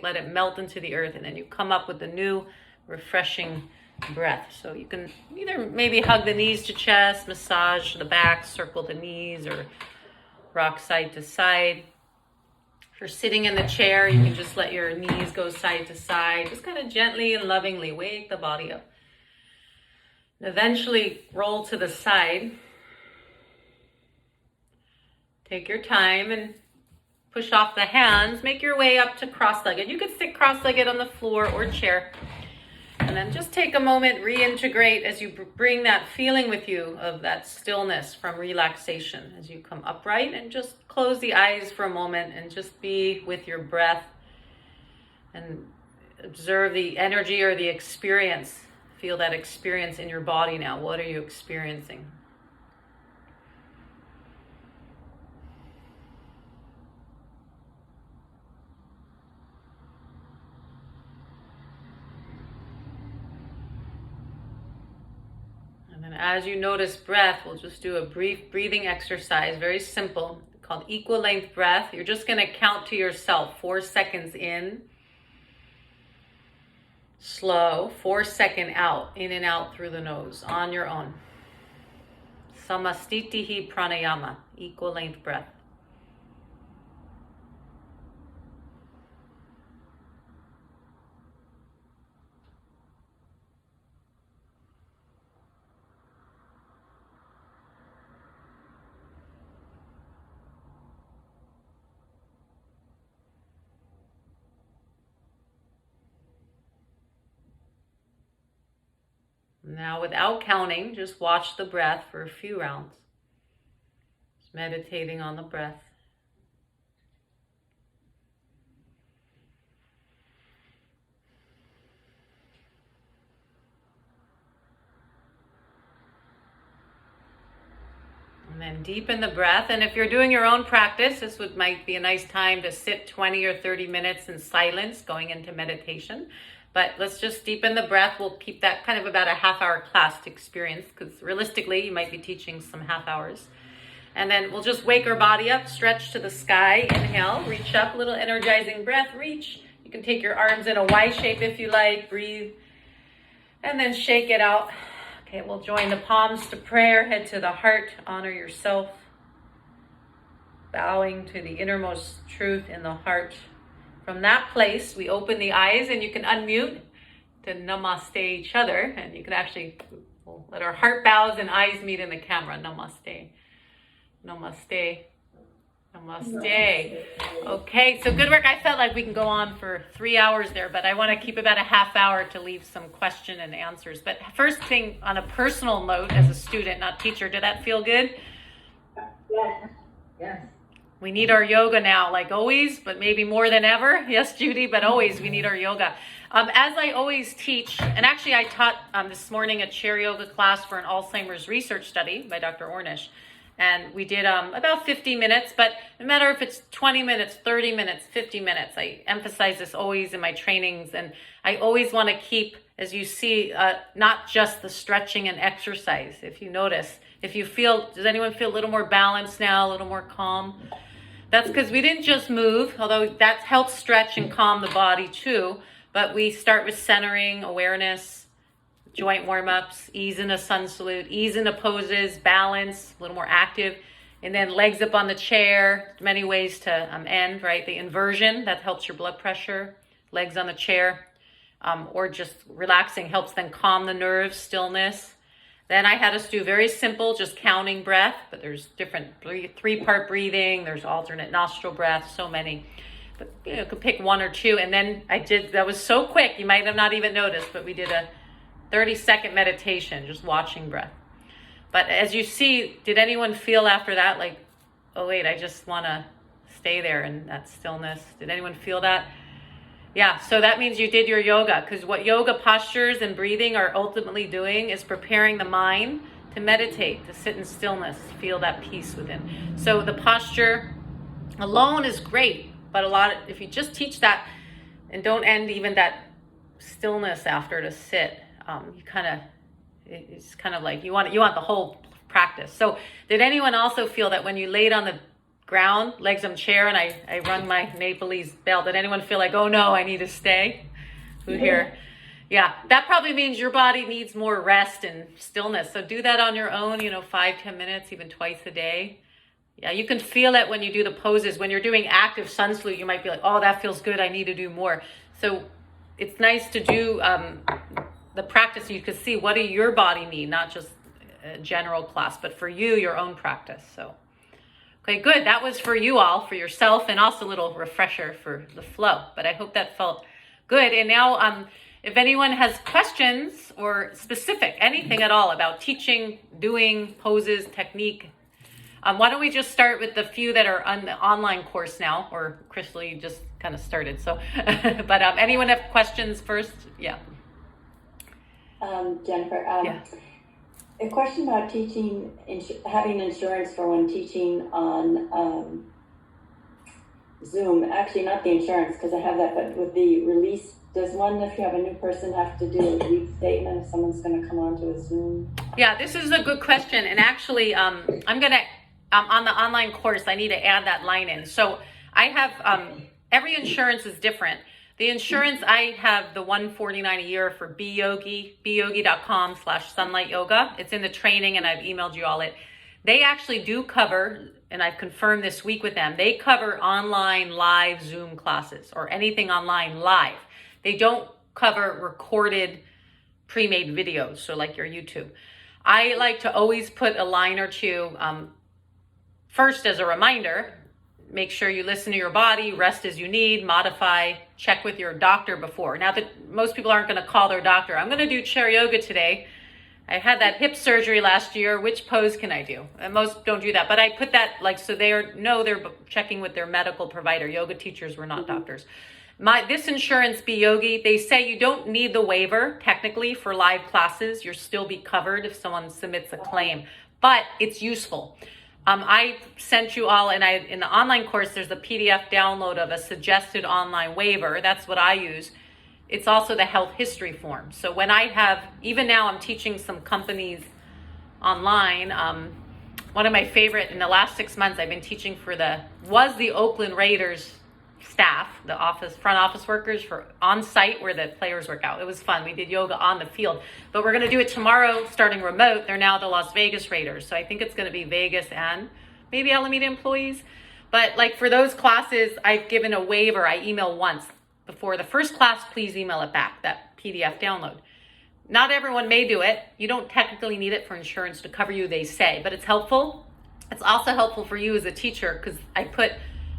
Let it melt into the earth, and then you come up with a new, refreshing breath. So you can either maybe hug the knees to chest, massage the back, circle the knees, or rock side to side. If you're sitting in the chair, you can just let your knees go side to side. Just kind of gently and lovingly wake the body up. And eventually roll to the side. Take your time and push off the hands. Make your way up to cross-legged. You could sit cross-legged on the floor or chair. And then just take a moment, reintegrate as you bring that feeling with you of that stillness from relaxation as you come upright, and just close the eyes for a moment and just be with your breath and observe the energy or the experience. Feel that experience in your body now. What are you experiencing? And as you notice breath, we'll just do a brief breathing exercise, very simple, called equal length breath. You're just going to count to yourself 4 seconds in, slow, 4 second out, in and out through the nose on your own. Samastitihi pranayama, equal length breath. Now, without counting, just watch the breath for a few rounds. Just meditating on the breath. And then deepen the breath. And if you're doing your own practice, this might be a nice time to sit 20 or 30 minutes in silence going into meditation. But let's just deepen the breath. We'll keep that kind of about a half-hour class to experience, because realistically, you might be teaching some half hours. And then we'll just wake our body up, stretch to the sky, inhale, reach up, little energizing breath, reach. You can take your arms in a Y shape if you like, breathe, and then shake it out. Okay, we'll join the palms to prayer, head to the heart, honor yourself, bowing to the innermost truth in the heart. From that place, we open the eyes, and you can unmute to namaste each other. And you can actually let our heart bows and eyes meet in the camera. Namaste. Namaste. Namaste. Okay, so good work. I felt like we can go on for 3 hours there, but I want to keep about a half hour to leave some question and answers. But first thing, on a personal note, as a student, not teacher, did that feel good? Yes. Yes. We need our yoga now, like always, but maybe more than ever. Yes, Judy, but always we need our yoga. As I always teach, and actually I taught this morning a chair yoga class for an Alzheimer's research study by Dr. Ornish. And we did about 50 minutes, but no matter if it's 20 minutes, 30 minutes, 50 minutes, I emphasize this always in my trainings. And I always want to keep, as you see, not just the stretching and exercise. If you notice, if you feel, does anyone feel a little more balanced now, a little more calm? That's because we didn't just move, although that helps stretch and calm the body too. But we start with centering, awareness, joint warm-ups, ease into sun salute, ease into poses, balance, a little more active. And then legs up on the chair, many ways to end, right? The inversion, that helps your blood pressure. Legs on the chair, or just relaxing helps then calm the nerves, stillness. Then I had us do very simple, just counting breath, but there's different three-part breathing, there's alternate nostril breath, so many. but you could pick one or two. And then that was so quick, you might have not even noticed, but we did a 30-second meditation, just watching breath. But as you see, did anyone feel after that, like, oh wait, I just want to stay there in that stillness? Did anyone feel that? Yeah, so that means you did your yoga, because what yoga postures and breathing are ultimately doing is preparing the mind to meditate, to sit in stillness, feel that peace within. So the posture alone is great, but if you just teach that and don't end even that stillness after to sit, it's kind of like you want the whole practice. So did anyone also feel that when you laid on the ground, legs on chair, and I rung my Nepalese bell, did anyone feel like, oh no, I need to stay? Who here? Yeah, that probably means your body needs more rest and stillness. So do that on your own, 5-10 minutes, even twice a day. Yeah, you can feel it when you do the poses. When you're doing active sun salute, you might be like, oh, that feels good, I need to do more. So it's nice to do the practice so you can see what do your body need, not just a general class, but for you, your own practice. So, okay, good. That was for you all, for yourself, and also a little refresher for the flow. But I hope that felt good. And now, if anyone has questions or specific, anything at all about teaching, doing, poses, technique, why don't we just start with the few that are on the online course now, or Crystal, you just kind of started. So, but anyone have questions first? Yeah. Jennifer, Yeah. a question about teaching, having insurance for when teaching on Zoom. Actually, not the insurance, because I have that, but with the release, does one, if you have a new person, have to do a release statement if someone's going to come onto a Zoom? Yeah, this is a good question. And actually, I'm going to, on the online course, I need to add that line in. So I have, every insurance is different. The insurance, I have the $149 a year for BYogi, byogi.com/sunlight yoga. It's in the training, and I've emailed you all it. They actually do cover, and I've confirmed this week with them, they cover online live Zoom classes or anything online live. They don't cover recorded pre-made videos, so like your YouTube. I like to always put a line or two first as a reminder. Make sure you listen to your body, rest as you need, modify, check with your doctor before. Now that most people aren't going to call their doctor, I'm going to do chair yoga today. I had that hip surgery last year. Which pose can I do? And most don't do that, but I put that so they're checking with their medical provider. Yoga teachers were not doctors. This insurance BYogi, they say you don't need the waiver technically for live classes. You'll still be covered if someone submits a claim, but it's useful. I sent you all, and in the online course, there's a PDF download of a suggested online waiver. That's what I use. It's also the health history form. So when even now I'm teaching some companies online. One of my favorite in the last 6 months, I've been teaching was the Oakland Raiders staff, the front office workers for on site where the players work out. It was fun. We did yoga on the field, but we're going to do it tomorrow starting remote. They're now the Las Vegas Raiders. So I think it's going to be Vegas and maybe Alameda employees. But like for those classes, I've given a waiver. I email once before the first class, please email it back, that PDF download. Not everyone may do it. You don't technically need it for insurance to cover you, they say, but it's helpful. It's also helpful for you as a teacher because I put,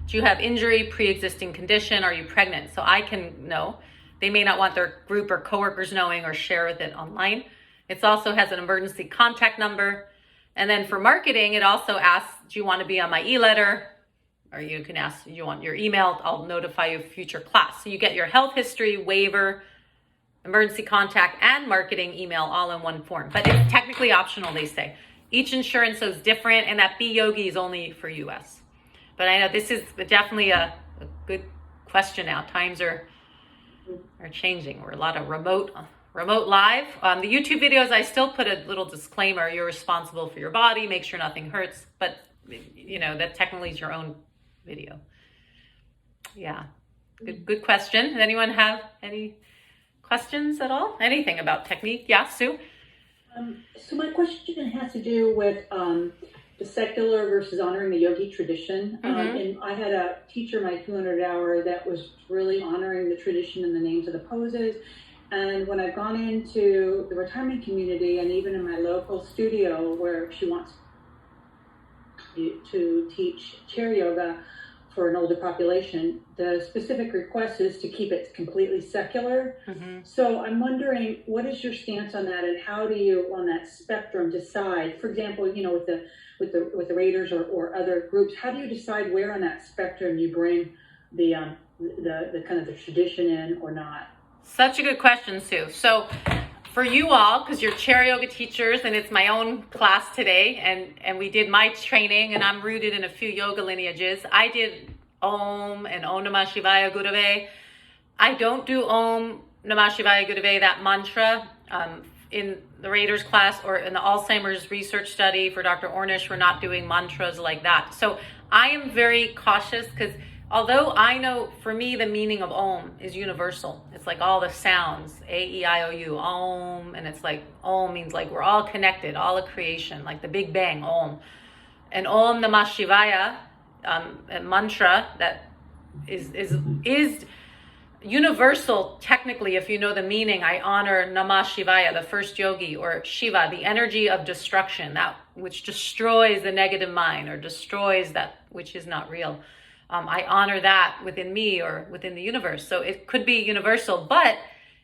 do you have injury, pre-existing condition? Are you pregnant? So I can know. They may not want their group or coworkers knowing or share with it online. It also has an emergency contact number. And then for marketing, it also asks, do you want to be on my e-letter? Or you can ask, you want your email? I'll notify you of future class. So you get your health history, waiver, emergency contact, and marketing email all in one form. But it's technically optional, they say. Each insurance is different, and that BYogi is only for US. But I know this is definitely a good question now. Times are changing. We're a lot of remote live. The YouTube videos, I still put a little disclaimer. You're responsible for your body. Make sure nothing hurts. But, that technically is your own video. Yeah. Good question. Does anyone have any questions at all? Anything about technique? Yeah, Sue? So my question has to do with the secular versus honoring the yogi tradition. And I had a teacher, my 200 hour, that was really honoring the tradition and the names of the poses. And when I've gone into the retirement community and even in my local studio where she wants to teach chair yoga, for an older population, the specific request is to keep it completely secular. So I'm wondering, what is your stance on that, and how do you, on that spectrum, decide? For example, with the Raiders or other groups, how do you decide where on that spectrum you bring the kind of the tradition in or not? Such a good question, Sue. So for you all, because you're chair yoga teachers and it's my own class today, and we did my training, and I'm rooted in a few yoga lineages. I did Om and Om Namah Shivaya Gurave. I don't do Om Namah Shivaya Gurave, that mantra. In the Raiders class or in the Alzheimer's research study for Dr. Ornish, we're not doing mantras like that. So I am very cautious, because although I know, for me, the meaning of Om is universal. It's like all the sounds, A-E-I-O-U, Om, and it's like Om means like we're all connected, all of creation, like the Big Bang, Om. And Om Namah Shivaya, a mantra that is universal. Technically, if you know the meaning, I honor Namah Shivaya, the first yogi, or Shiva, the energy of destruction, that which destroys the negative mind or destroys that which is not real. I honor that within me or within the universe. So it could be universal, but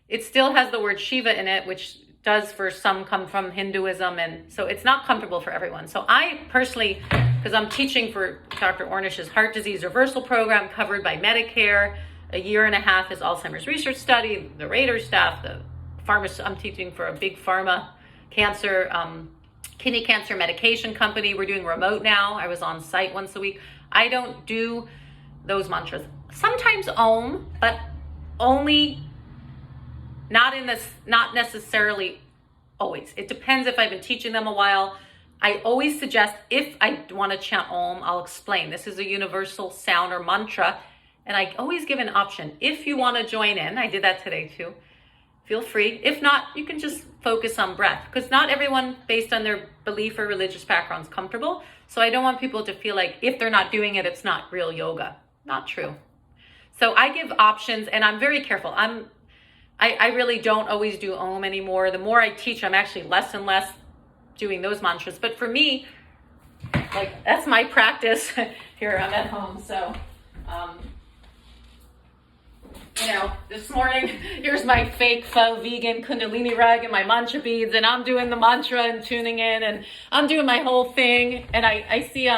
it still has the word Shiva in it, which does for some come from Hinduism. And so it's not comfortable for everyone. So I personally, because I'm teaching for Dr. Ornish's heart disease reversal program covered by Medicare, a year and a half is Alzheimer's research study, the Raiders staff, I'm teaching for a big pharma cancer, kidney cancer medication company. We're doing remote now. I was on site once a week. I don't do those mantras. Sometimes Om, but only not necessarily always. It depends if I've been teaching them a while. I always suggest, if I want to chant Om, I'll explain. This is a universal sound or mantra. And I always give an option. If you want to join in, I did that today too, feel free. If not, you can just focus on breath, because not everyone, based on their belief or religious background, is comfortable. So I don't want people to feel like if they're not doing it, it's not real yoga. Not true. So I give options, and I'm very careful. I really don't always do Om anymore. The more I teach, I'm actually less and less doing those mantras. But for me, like, that's my practice. Here, I'm at home, so this morning, here's my fake faux vegan Kundalini rug and my mantra beads, and I'm doing the mantra and tuning in, and I'm doing my whole thing. And I see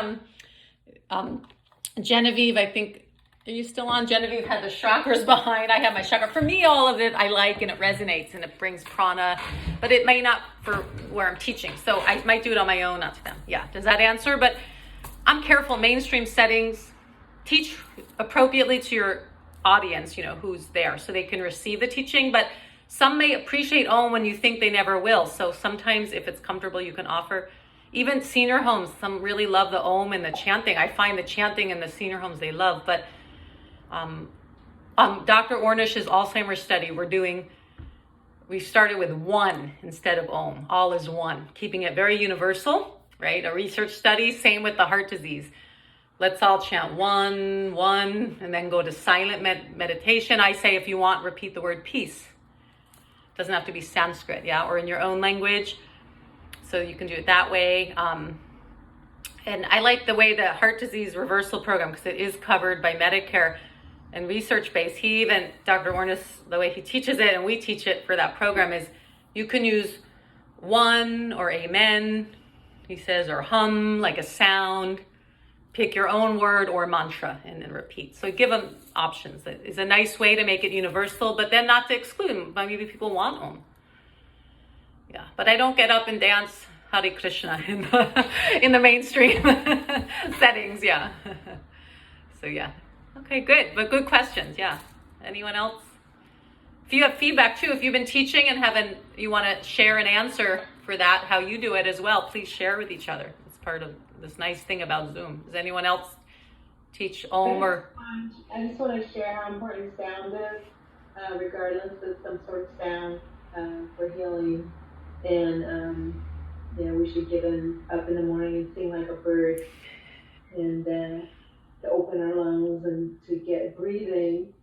Genevieve, I think, are you still on? Genevieve had the chakras behind. I have my chakra. For me, all of it I like, and it resonates, and it brings prana, but it may not for where I'm teaching. So I might do it on my own, not to them. Yeah, does that answer? But I'm careful. Mainstream settings, teach appropriately to your audience, who's there, so they can receive the teaching. But some may appreciate Om when you think they never will. So sometimes, if it's comfortable, you can offer. Even senior homes, some really love the Om and the chanting. I find the chanting in the senior homes they love. But Dr. Ornish's Alzheimer's study, we started with one instead of Om. All is one, keeping it very universal, right? A research study, same with the heart disease. Let's all chant one, and then go to silent meditation. I say, if you want, repeat the word peace. It doesn't have to be Sanskrit, yeah, or in your own language. So you can do it that way. And I like the way the heart disease reversal program, because it is covered by Medicare and research-based. Dr. Ornish, the way he teaches it, and we teach it for that program, is you can use one or amen, he says, or hum, like a sound. Pick your own word or mantra and then repeat. So give them options. It is a nice way to make it universal, but then not to exclude them. Maybe people want Om. Yeah, but I don't get up and dance Hare Krishna in the mainstream settings, yeah. So yeah, okay, good, but good questions, yeah. Anyone else? If you have feedback too, if you've been teaching and you want to share an answer for that, how you do it as well, please share with each other. It's part of this nice thing about Zoom. Does anyone else teach Om or? I just want to share how important sound is, regardless of some sort of sound for healing. And we should get up in the morning and sing like a bird, and to open our lungs and to get breathing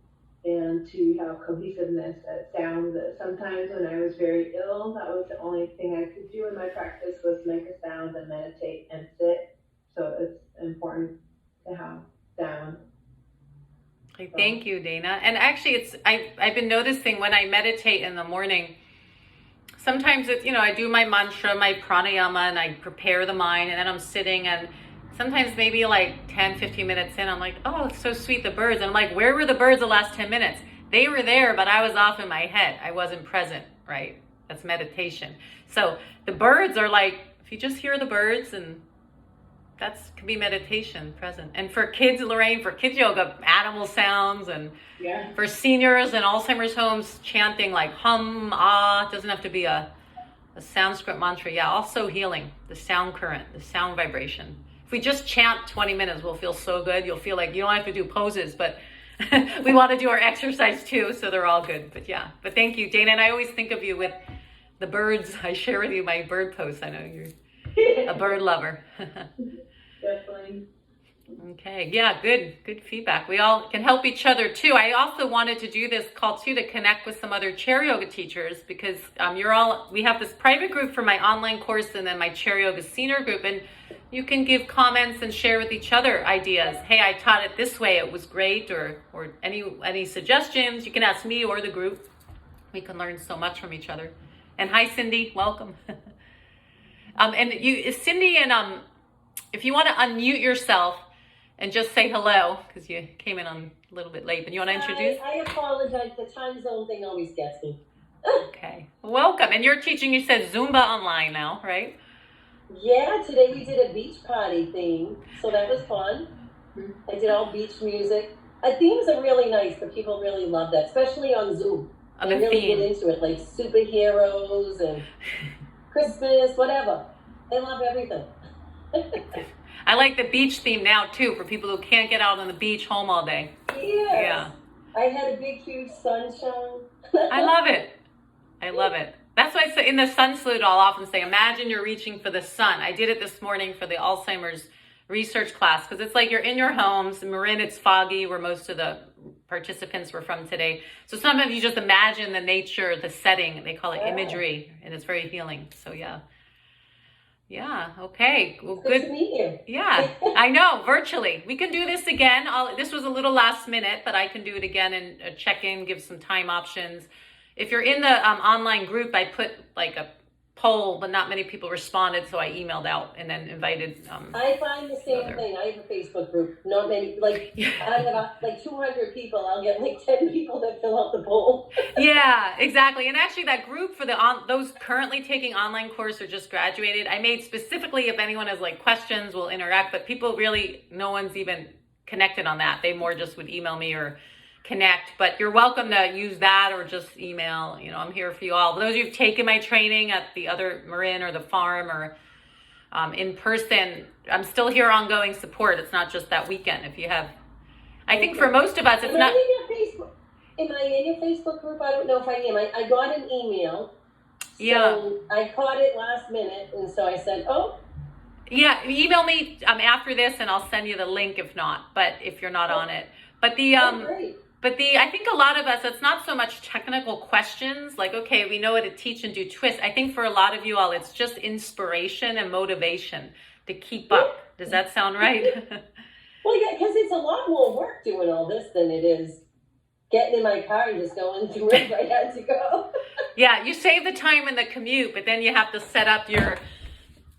and to have cohesiveness at sound. Sometimes when I was very ill, that was the only thing I could do in my practice, was make a sound and meditate and sit. So it's important to have sound Okay, thank you, Dana. And actually, I've been noticing when I meditate in the morning, sometimes it's, I do my mantra, my pranayama, and I prepare the mind, and then I'm sitting, and sometimes maybe like 10, 15 minutes in, I'm like, oh, it's so sweet, the birds. And I'm like, where were the birds the last 10 minutes? They were there, but I was off in my head. I wasn't present, right? That's meditation. So the birds are like, if you just hear the birds, and that's could be meditation present. And for kids, Lorraine, for kids yoga, animal sounds, and for seniors and Alzheimer's homes, chanting like hum, ah, it doesn't have to be a Sanskrit mantra. Yeah, also healing, the sound current, the sound vibration. If we just chant 20 minutes, we'll feel so good. You'll feel like you don't have to do poses, but we want to do our exercise too, so they're all good. But thank you, Dana. And I always think of you with the birds. I share with you my bird posts. I know you're a bird lover. Definitely. Okay, yeah, good feedback. We all can help each other too. I also wanted to do this call too to connect with some other chair yoga teachers, because we have this private group for my online course, and then my chair yoga senior group, and you can give comments and share with each other ideas. Hey, I taught it this way, it was great, or any suggestions. You can ask me or the group. We can learn so much from each other. And hi, Cindy, welcome. Cindy, and if you want to unmute yourself and just say hello, because you came in on a little bit late, but you want to introduce? I apologize. The time zone thing always gets me. Okay, welcome. And you're teaching, you said Zumba online now, right? Yeah, today we did a beach party theme, so that was fun. I did all beach music. Themes are really nice. The people really love that, especially on Zoom. They really get into it, like superheroes and Christmas, whatever. They love everything. I like the beach theme now too, for people who can't get out on the beach home all day. Yes. Yeah. I had a big, huge sunshine. I love it. I love it. That's why I say in the sun salute, I'll often say, imagine you're reaching for the sun. I did it this morning for the Alzheimer's research class, because it's like you're in your homes. In Marin, it's foggy, where most of the participants were from today. So sometimes you just imagine the nature, the setting. They call it imagery, and it's very healing. So yeah. Yeah, okay. Well, good to meet you. Yeah, I know, virtually. We can do this again. This was a little last minute, but I can do it again and check in, give some time options. If you're in the online group, I put like a poll, but not many people responded, so I emailed out and then invited. I find the same thing. I have a Facebook group. Not many, out of like 200 people, I'll get like 10 people that fill out the poll. Yeah, exactly. And actually, that group for those currently taking online course or just graduated, I made specifically if anyone has like questions, we'll interact. But people really, no one's even connected on that. They more just would email me or connect, but you're welcome to use that or just email. I'm here for you all. For those of you who've taken my training at the other Marin or the farm or in person, I'm still here ongoing support. It's not just that weekend. If you have, I think for most of us, it's not. Am I in your Facebook group? I don't know if I am. I got an email. So I caught it last minute, and so I said, yeah, email me after this and I'll send you the link if not, but if you're not on it. But I think a lot of us, it's not so much technical questions, like, okay, we know how to teach and do twists. I think for a lot of you all, it's just inspiration and motivation to keep up. Does that sound right? Well, yeah, because it's a lot more work doing all this than it is getting in my car and just going through wherever I had to go. Yeah, you save the time in the commute, but then you have to set up your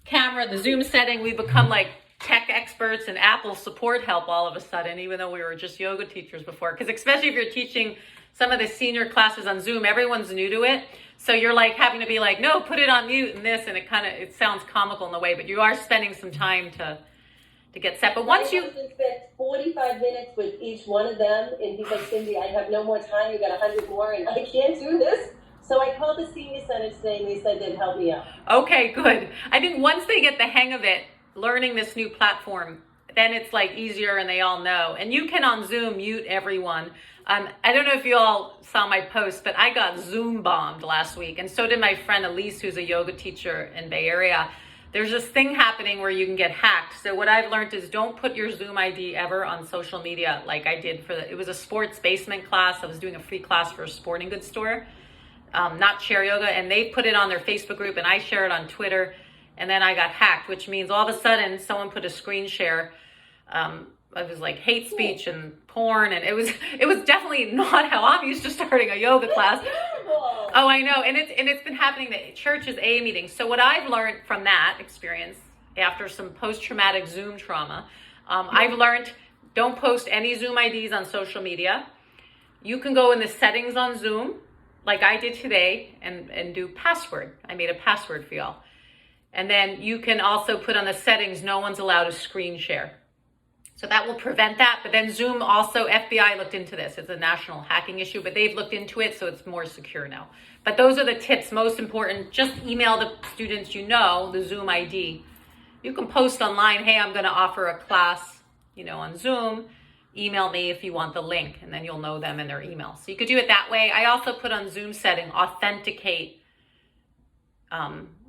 camera, the Zoom setting. We become like tech experts and Apple support help all of a sudden, even though we were just yoga teachers before. Because especially if you're teaching some of the senior classes on Zoom, everyone's new to it. So you're like having to be like, no, put it on mute and this, and it sounds comical in a way, but you are spending some time to get set. But once you spent 45 minutes with each one of them, and he's like, Cindy, I have no more time. You got 100 more, and I can't do this. So I called the senior center today, and they said they'd help me out. Okay, good. I think once they get the hang of it, learning this new platform, then it's like easier and they all know. And you can on Zoom mute everyone. I don't know if you all saw my post, but I got Zoom bombed last week. And so did my friend Elise, who's a yoga teacher in Bay Area. There's this thing happening where you can get hacked. So what I've learned is don't put your Zoom ID ever on social media like I did it was a sports basement class. I was doing a free class for a sporting goods store, not chair yoga. And they put it on their Facebook group and I share it on Twitter. And then I got hacked, which means all of a sudden someone put a screen share was like hate speech and porn, and it was definitely not how I'm used to starting a yoga class. Oh, I know, and it's been happening at churches, AA meetings. So what I've learned from that experience, after some post-traumatic Zoom trauma, I've learned, don't post any Zoom IDs on social media. You can go in the settings on Zoom, like I did today, and do password. I made a password for y'all. And then you can also put on the settings, no one's allowed to screen share. So that will prevent that. But then Zoom also, FBI looked into this. It's a national hacking issue, but they've looked into it, so it's more secure now. But those are the tips, most important. Just email the students you know, the Zoom ID. You can post online, hey, I'm gonna offer a class, on Zoom. Email me if you want the link, and then you'll know them and their email. So you could do it that way. I also put on Zoom setting, authenticate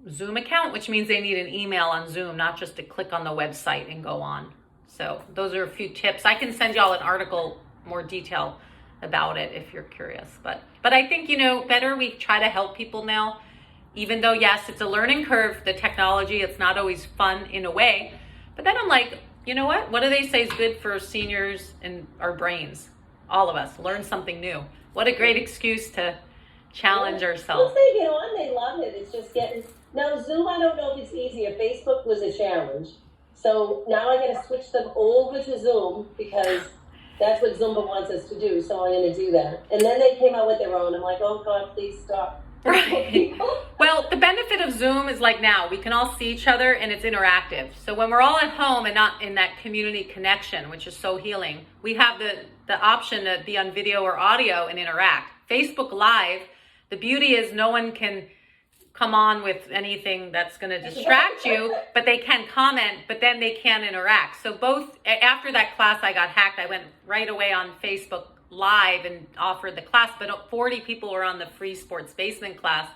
Zoom account, which means they need an email on Zoom, not just to click on the website and go on. So those are a few tips. I can send y'all an article, more detail about it if you're curious. But I think, better we try to help people now, even though, yes, it's a learning curve, the technology, it's not always fun in a way. But then I'm like, you know what? What do they say is good for seniors and our brains? All of us, learn something new. What a great excuse to challenge ourselves. Once they get on, they love it. It's just getting... Now, Zoom, I don't know if it's easier. Facebook was a challenge. So now I got to switch them over to Zoom because that's what Zumba wants us to do. So I'm going to do that. And then they came out with their own. I'm like, oh God, please stop. Right. Well, the benefit of Zoom is like now we can all see each other and it's interactive. So when we're all at home and not in that community connection, which is so healing, we have the option to be on video or audio and interact. Facebook Live, the beauty is no one can come on with anything that's going to distract you, but they can comment, but then they can interact. So both, after that class I got hacked, I went right away on Facebook Live and offered the class, but 40 people were on the free sports basement class.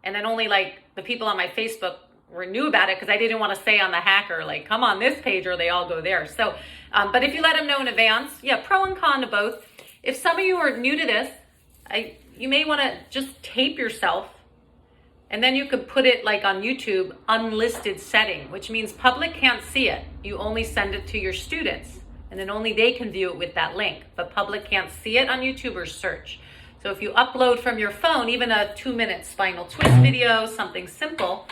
And then only like the people on my Facebook knew about it because I didn't want to say on the hacker, like, come on this page or they all go there. So, but if you let them know in advance, pro and con to both. If some of you are new to this, you may want to just tape yourself. And then you could put it like on YouTube, unlisted setting, which means public can't see it. You only send it to your students and then only they can view it with that link, but public can't see it on YouTube or search. So if you upload from your phone, even a 2-minute spinal twist video, something simple,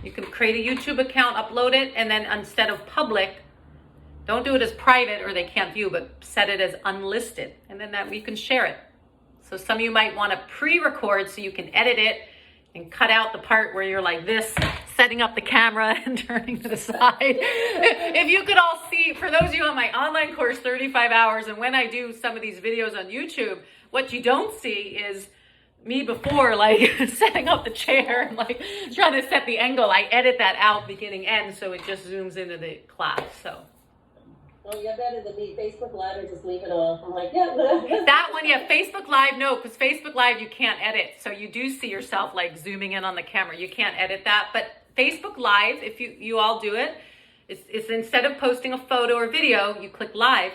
you can create a YouTube account, upload it, and then instead of public, don't do it as private or they can't view, but set it as unlisted. And then that you can share it. So some of you might want to pre-record so you can edit it and cut out the part where you're like this, setting up the camera and turning to the side. If you could all see, for those of you on my online course, 35 hours, and when I do some of these videos on YouTube, what you don't see is me before, like setting up the chair and like trying to set the angle. I edit that out beginning end so it just zooms into the class. So. Well, you're better than me. Facebook Live, or just leave it off. I'm like, yeah. That one, Facebook Live, no, because Facebook Live, you can't edit. So you do see yourself like zooming in on the camera. You can't edit that. But Facebook Live, if you all do it, it's instead of posting a photo or video, you click live.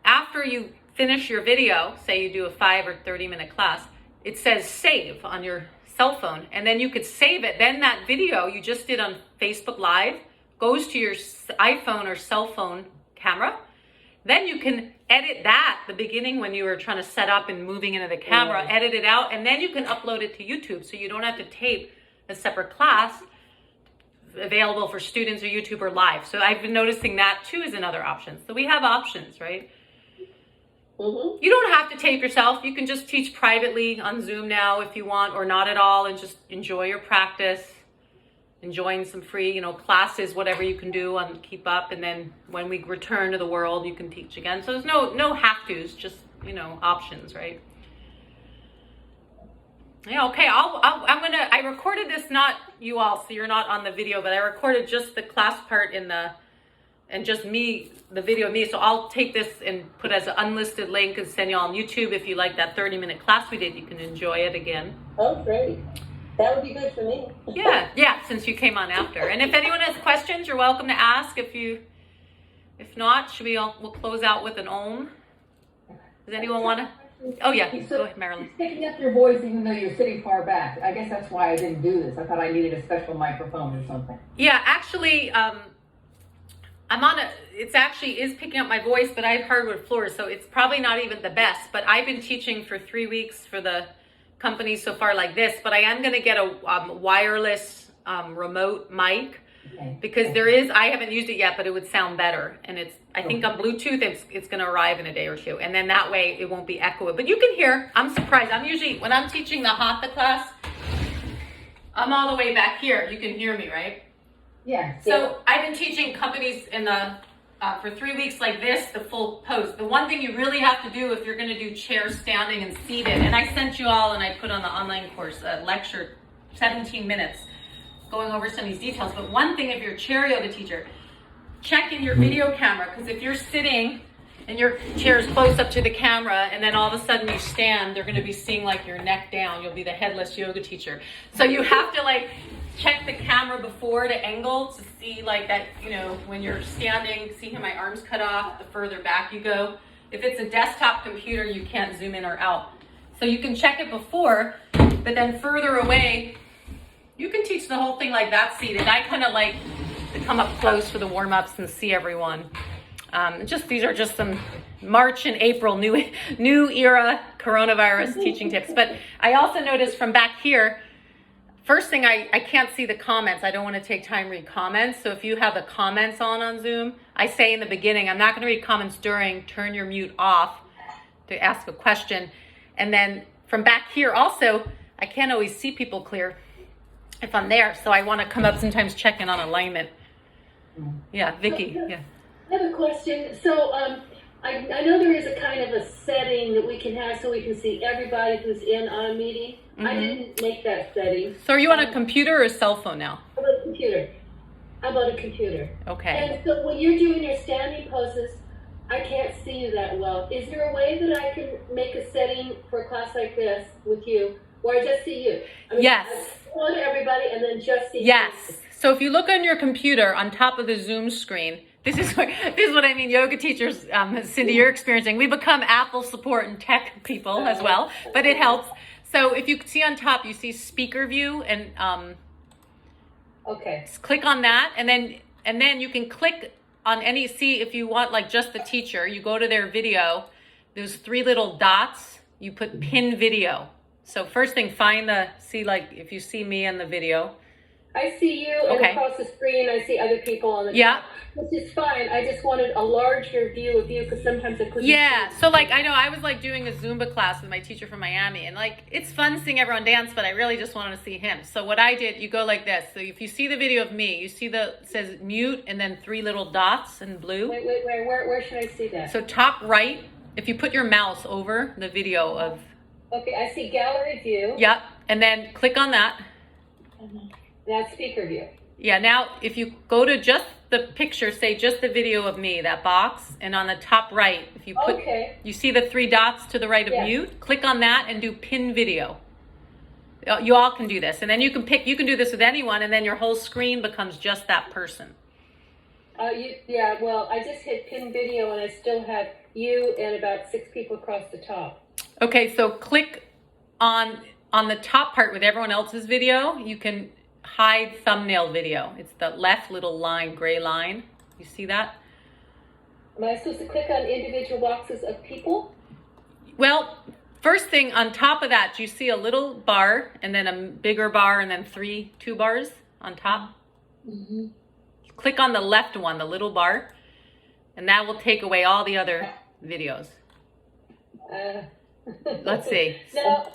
After you finish your video, say you do a 5 or 30-minute class, it says save on your cell phone. And then you could save it. Then that video you just did on Facebook Live goes to your iPhone or cell phone camera. Then you can edit that, the beginning when you were trying to set up and moving into the camera, edit it out, and then you can upload it to YouTube. So you don't have to tape a separate class available for students or YouTube or live. So I've been noticing that too is another option. So we have options, right? Mm-hmm. You don't have to tape yourself. You can just teach privately on Zoom now if you want, or not at all, and just enjoy your practice. Enjoying some free, classes, whatever you can do and keep up. And then when we return to the world, you can teach again. So there's no have-tos, just, options, right? Yeah, okay, I recorded this, not you all, so you're not on the video, but I recorded just the class part and just me, the video of me. So I'll take this and put as an unlisted link and send you all on YouTube. If you like that 30-minute class we did, you can enjoy it again. Oh, great. That would be good for me. Yeah, since you came on after. And if anyone has questions, you're welcome to ask. If not, we'll close out with an Om. Does anyone want to? Oh yeah, go ahead, Marilyn. Picking up your voice even though you're sitting far back. I guess that's why I didn't do this. I thought I needed a special microphone or something. Yeah, actually, it's actually is picking up my voice, but I have hardwood floors, so it's probably not even the best, but I've been teaching for 3 weeks for the company so far like this, but I am going to get a wireless remote mic, because I haven't used it yet, but it would sound better. And I think on Bluetooth, it's going to arrive in a day or two. And then that way it won't be echoey, but you can hear. I'm surprised. I'm usually, when I'm teaching the Hatha class, I'm all the way back here. You can hear me, right? Yeah. So I've been teaching companies for 3 weeks like this, the full pose. The one thing you really have to do if you're going to do chair, standing, and seated, and I sent you all, and I put on the online course a lecture, 17 minutes, going over some of these details. But one thing, if you're a chair yoga teacher, check in your video camera, because if you're sitting and your chair is close up to the camera, and then all of a sudden you stand, they're going to be seeing like your neck down. You'll be the headless yoga teacher. So you have to like check the camera before to angle to see like that, you know, when you're standing, see how my arms cut off, the further back you go. If it's a desktop computer, you can't zoom in or out. So you can check it before, but then further away, you can teach the whole thing like that seated. I kind of like to come up close for the warm-ups and see everyone. These are just some March and April new era coronavirus teaching tips. But I also noticed from back here, first thing, I can't see the comments. I don't want to take time to read comments. So if you have the comments on Zoom, I say in the beginning, I'm not going to read comments during, turn your mute off to ask a question. And then from back here also, I can't always see people clear if I'm there. So I want to come up sometimes, check in on alignment. Yeah, Vicky, yeah. I have a question. So I know there is a kind of a setting that we can have so we can see everybody who's in on a meeting. Mm-hmm. I didn't make that setting. So are you on a computer or a cell phone now? I'm on a computer. I'm on a computer. Okay. And so when you're doing your standing poses, I can't see you that well. Is there a way that I can make a setting for a class like this with you where I just see you? I mean, yes. I go to everybody and then just see yes. you. So if you look on your computer on top of the Zoom screen, this is what I mean, yoga teachers, Cindy, you're experiencing. We become Apple support and tech people as well, but it helps. So if you see on top, you see speaker view, and okay, click on that, and then you can click on any, see if you want like just the teacher, you go to their video, there's 3 little dots, you put pin video. So first thing, see like if you see me in the video. I see you, and across the screen I see other people on the top, which is fine. I just wanted a larger view of you because sometimes I couldn't. Yeah, so like I know I was like doing a Zumba class with my teacher from Miami, and like it's fun seeing everyone dance, but I really just wanted to see him. So what I did, you go like this. So if you see the video of me, you see it says mute and then 3 little dots in blue. Wait, where should I see that? So top right, if you put your mouse over the video of. Okay, I see gallery view. Yep, and then click on that. That's speaker view. Yeah, now if you go to just the picture, say just the video of me, that box, and on the top right, if you put, you see the 3 dots to the right of mute, click on that and do pin video. You all can do this. And then you can do this with anyone, and then your whole screen becomes just that person. Well, I just hit pin video and I still have you and about 6 people across the top. Okay, so click on the top part with everyone else's video. You can hide thumbnail video. It's the left little line, gray line. You see that? Am I supposed to click on individual boxes of people? Well, first thing on top of that, you see a little bar and then a bigger bar and then 2 bars on top. Mm-hmm. Click on the left one, the little bar, and that will take away all the other videos. Let's see. No.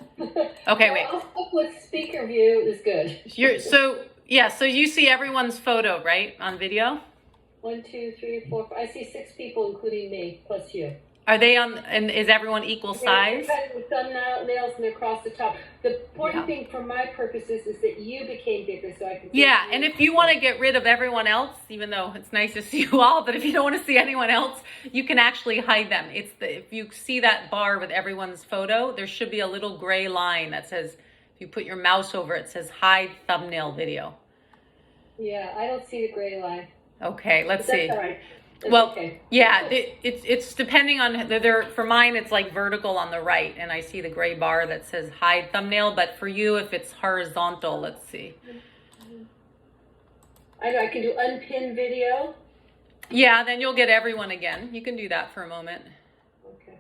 Okay, wait. I'll stick with speaker view is good. So you see everyone's photo, right, on video? 1, 2, 3, 4, 5. I see 6 people, including me, plus you. Are they on, and is everyone equal size? With thumbnails and they're across the top. The important thing for my purposes is that you became bigger so I can see Yeah, and if you want to get rid of everyone else, even though it's nice to see you all, but if you don't want to see anyone else, you can actually hide them. If you see that bar with everyone's photo, there should be a little gray line that says, if you put your mouse over it, says hide thumbnail video. Yeah, I don't see the gray line. Okay, let's see. All right. Yeah, it's depending on, for mine, it's like vertical on the right, and I see the gray bar that says hide thumbnail, but for you, if it's horizontal, let's see. I know I can do unpin video. Yeah, then you'll get everyone again. You can do that for a moment. Okay.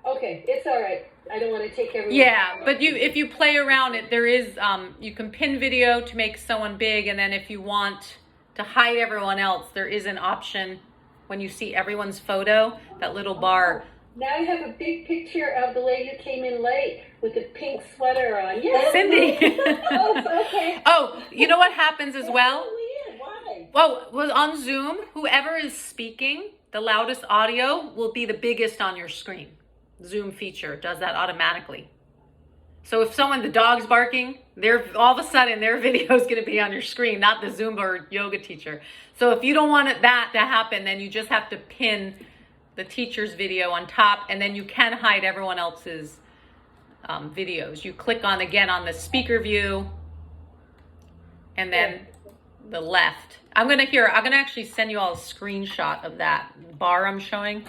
Okay, it's all right. I don't want to take everyone. Yeah, but if you play around it, there is, you can pin video to make someone big, and then if you want to hide everyone else, there is an option when you see everyone's photo, that little bar. Now you have a big picture of the lady who came in late with the pink sweater on. Yes, Cindy. Oh, okay. Oh, you know what happens as well? Weird. Why? Well, on Zoom, whoever is speaking, the loudest audio will be the biggest on your screen. Zoom feature does that automatically. So if the dog's barking, all of a sudden their video is going to be on your screen, not the Zumba or yoga teacher. So if you don't want that to happen, then you just have to pin the teacher's video on top, and then you can hide everyone else's videos. You click on the speaker view, and then the left. I'm gonna actually send you all a screenshot of that bar I'm showing.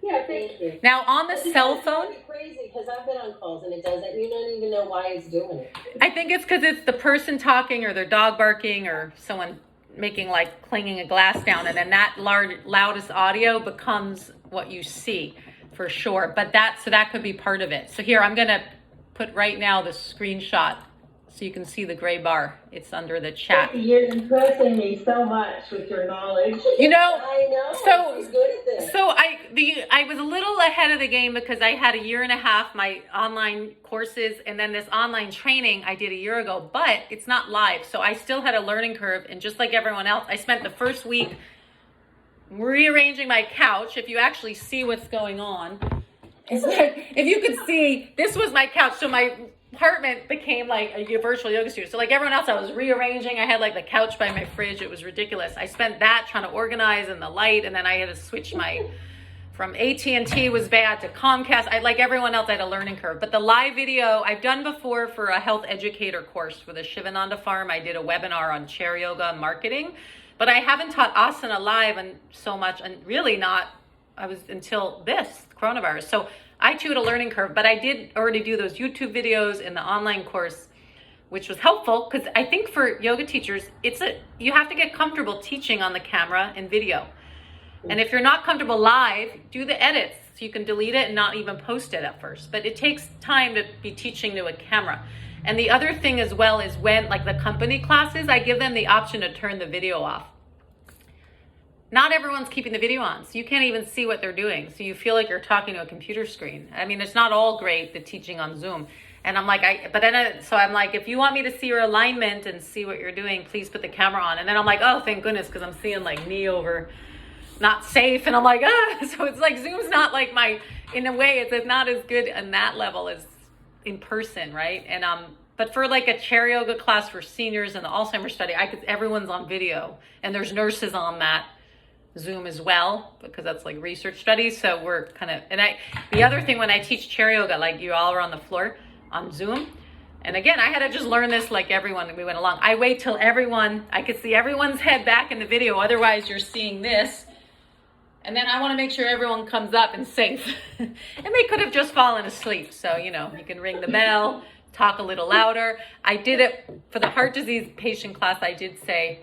Yeah, thank you. Now on the cell phone, It's crazy because I've been on calls and it does that. You don't even know why it's doing it. I think it's because it's the person talking or their dog barking or someone making clanging a glass down, and then that loudest audio becomes what you see for sure. But that could be part of it. So here, I'm gonna put right now the screenshot so you can see the gray bar. It's under the chat. You're impressing me so much with your knowledge. You know, I know. so- She's good at this. So I was a little ahead of the game because I had a year and a half my online courses, and then this online training I did a year ago, but it's not live. So I still had a learning curve, and just like everyone else, I spent the first week rearranging my couch. If you actually see what's going on, if you could see, this was my couch. So my apartment became like a virtual yoga studio. So like everyone else, I was rearranging. I had the couch by my fridge. It was ridiculous. I spent that trying to organize and the light, and then I had to switch from AT&T was bad to Comcast. Like everyone else, I had a learning curve. But the live video I've done before for a health educator course for the Shivananda Farm. I did a webinar on chair yoga and marketing, but I haven't taught asana live and so much, and really not. I was until this coronavirus. So I too had a learning curve, but I did already do those YouTube videos in the online course, which was helpful because I think for yoga teachers, you have to get comfortable teaching on the camera and video. And if you're not comfortable live, do the edits so you can delete it and not even post it at first. But it takes time to be teaching to a camera. And the other thing as well is when, the company classes, I give them the option to turn the video off. Not everyone's keeping the video on, so you can't even see what they're doing. So you feel like you're talking to a computer screen. I mean, it's not all great, the teaching on Zoom. And I'm like, if you want me to see your alignment and see what you're doing, please put the camera on. And then I'm like, oh, thank goodness, because I'm seeing knee over, not safe. And I'm like, so it's like Zoom's not in a way, it's not as good on that level as in person, right? And but for a chair yoga class for seniors and the Alzheimer's study, everyone's on video, and there's nurses on that Zoom as well, because that's research studies. So we're the other thing when I teach chair yoga, you all are on the floor on Zoom. And again, I had to just learn this everyone, we went along. I wait till I could see everyone's head back in the video. Otherwise you're seeing this. And then I want to make sure everyone comes up and safe. And they could have just fallen asleep. So, you can ring the bell, talk a little louder. I did it for the heart disease patient class. I did say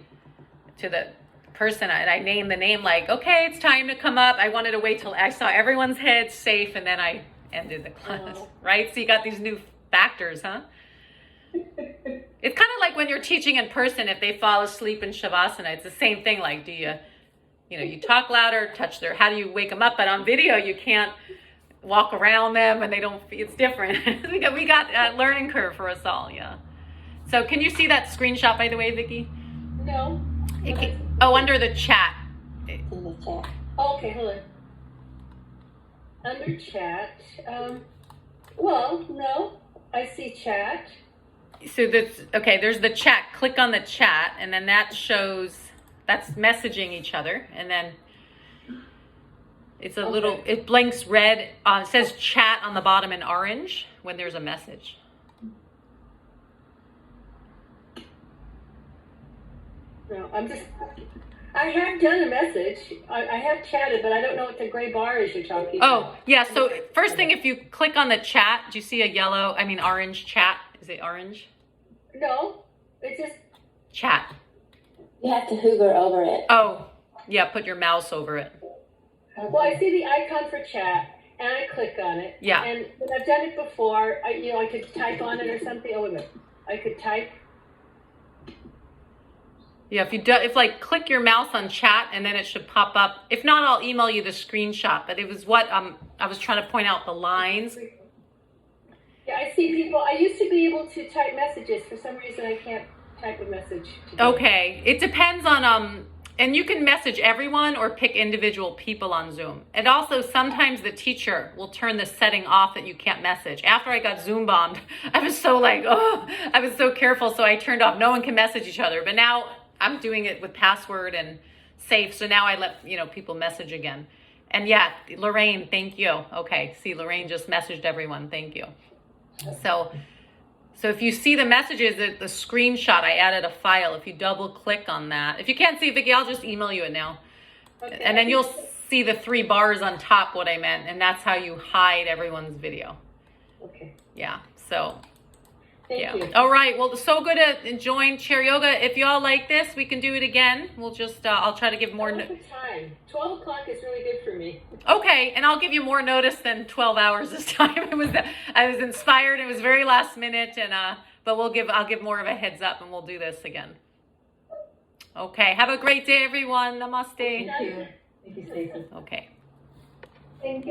to the person, and I named the name okay, it's time to come up. I wanted to wait till I saw everyone's head safe, and then I ended the class, right? So you got these new factors, huh? It's kind of like when you're teaching in person, if they fall asleep in Shavasana, it's the same thing. Do you talk louder, how do you wake them up? But on video, you can't walk around them and it's different. we got a learning curve for us all, yeah. So can you see that screenshot, by the way, Vicki? No. Under the chat. In the chat. Okay, hold on. Under chat. No, I see chat. So there's the chat. Click on the chat, and then that's messaging each other, and then it's it blinks red. It says chat on the bottom in orange when there's a message. No, I have done a message. I have chatted, but I don't know what the gray bar is you're talking about. Oh, yeah. So first thing, if you click on the chat, do you see a orange chat? Is it orange? No, it's just chat. You have to hover over it. Oh, Yeah, put your mouse over it. Well, I see the icon for chat, and I click on it. Yeah. And when I've done it before, I could type on it or something. Oh, wait a minute. I could type. Yeah, if like click your mouse on chat and then it should pop up. If not, I'll email you the screenshot. But it was what I was trying to point out the lines. Yeah, I see people. I used to be able to type messages. For some reason, I can't type a message today. Okay, it depends on and you can message everyone or pick individual people on Zoom. And also sometimes the teacher will turn the setting off that you can't message. After I got Zoom bombed, I was so like, oh, I was so careful. So I turned off, no one can message each other. But now I'm doing it with password and safe. So now I let, people message again. And yeah, Lorraine, thank you. Okay, see, Lorraine just messaged everyone. Thank you. So if you see the messages, the screenshot, I added a file. If you double click on that, if you can't see, Vicki, I'll just email you it now. Okay. And then you'll see the 3 bars on top, what I meant. And that's how you hide everyone's video. Okay. Yeah, so. Thank you. All right. Well, so good to join chair yoga. If y'all like this, we can do it again. We'll just, I'll try to give more. Time. 12 o'clock is really good for me. Okay. And I'll give you more notice than 12 hours this time. I was inspired. It was very last minute. And, but I'll give more of a heads up and we'll do this again. Okay. Have a great day, everyone. Namaste. Thank you. Thank you, Stacie. Okay. Thank you.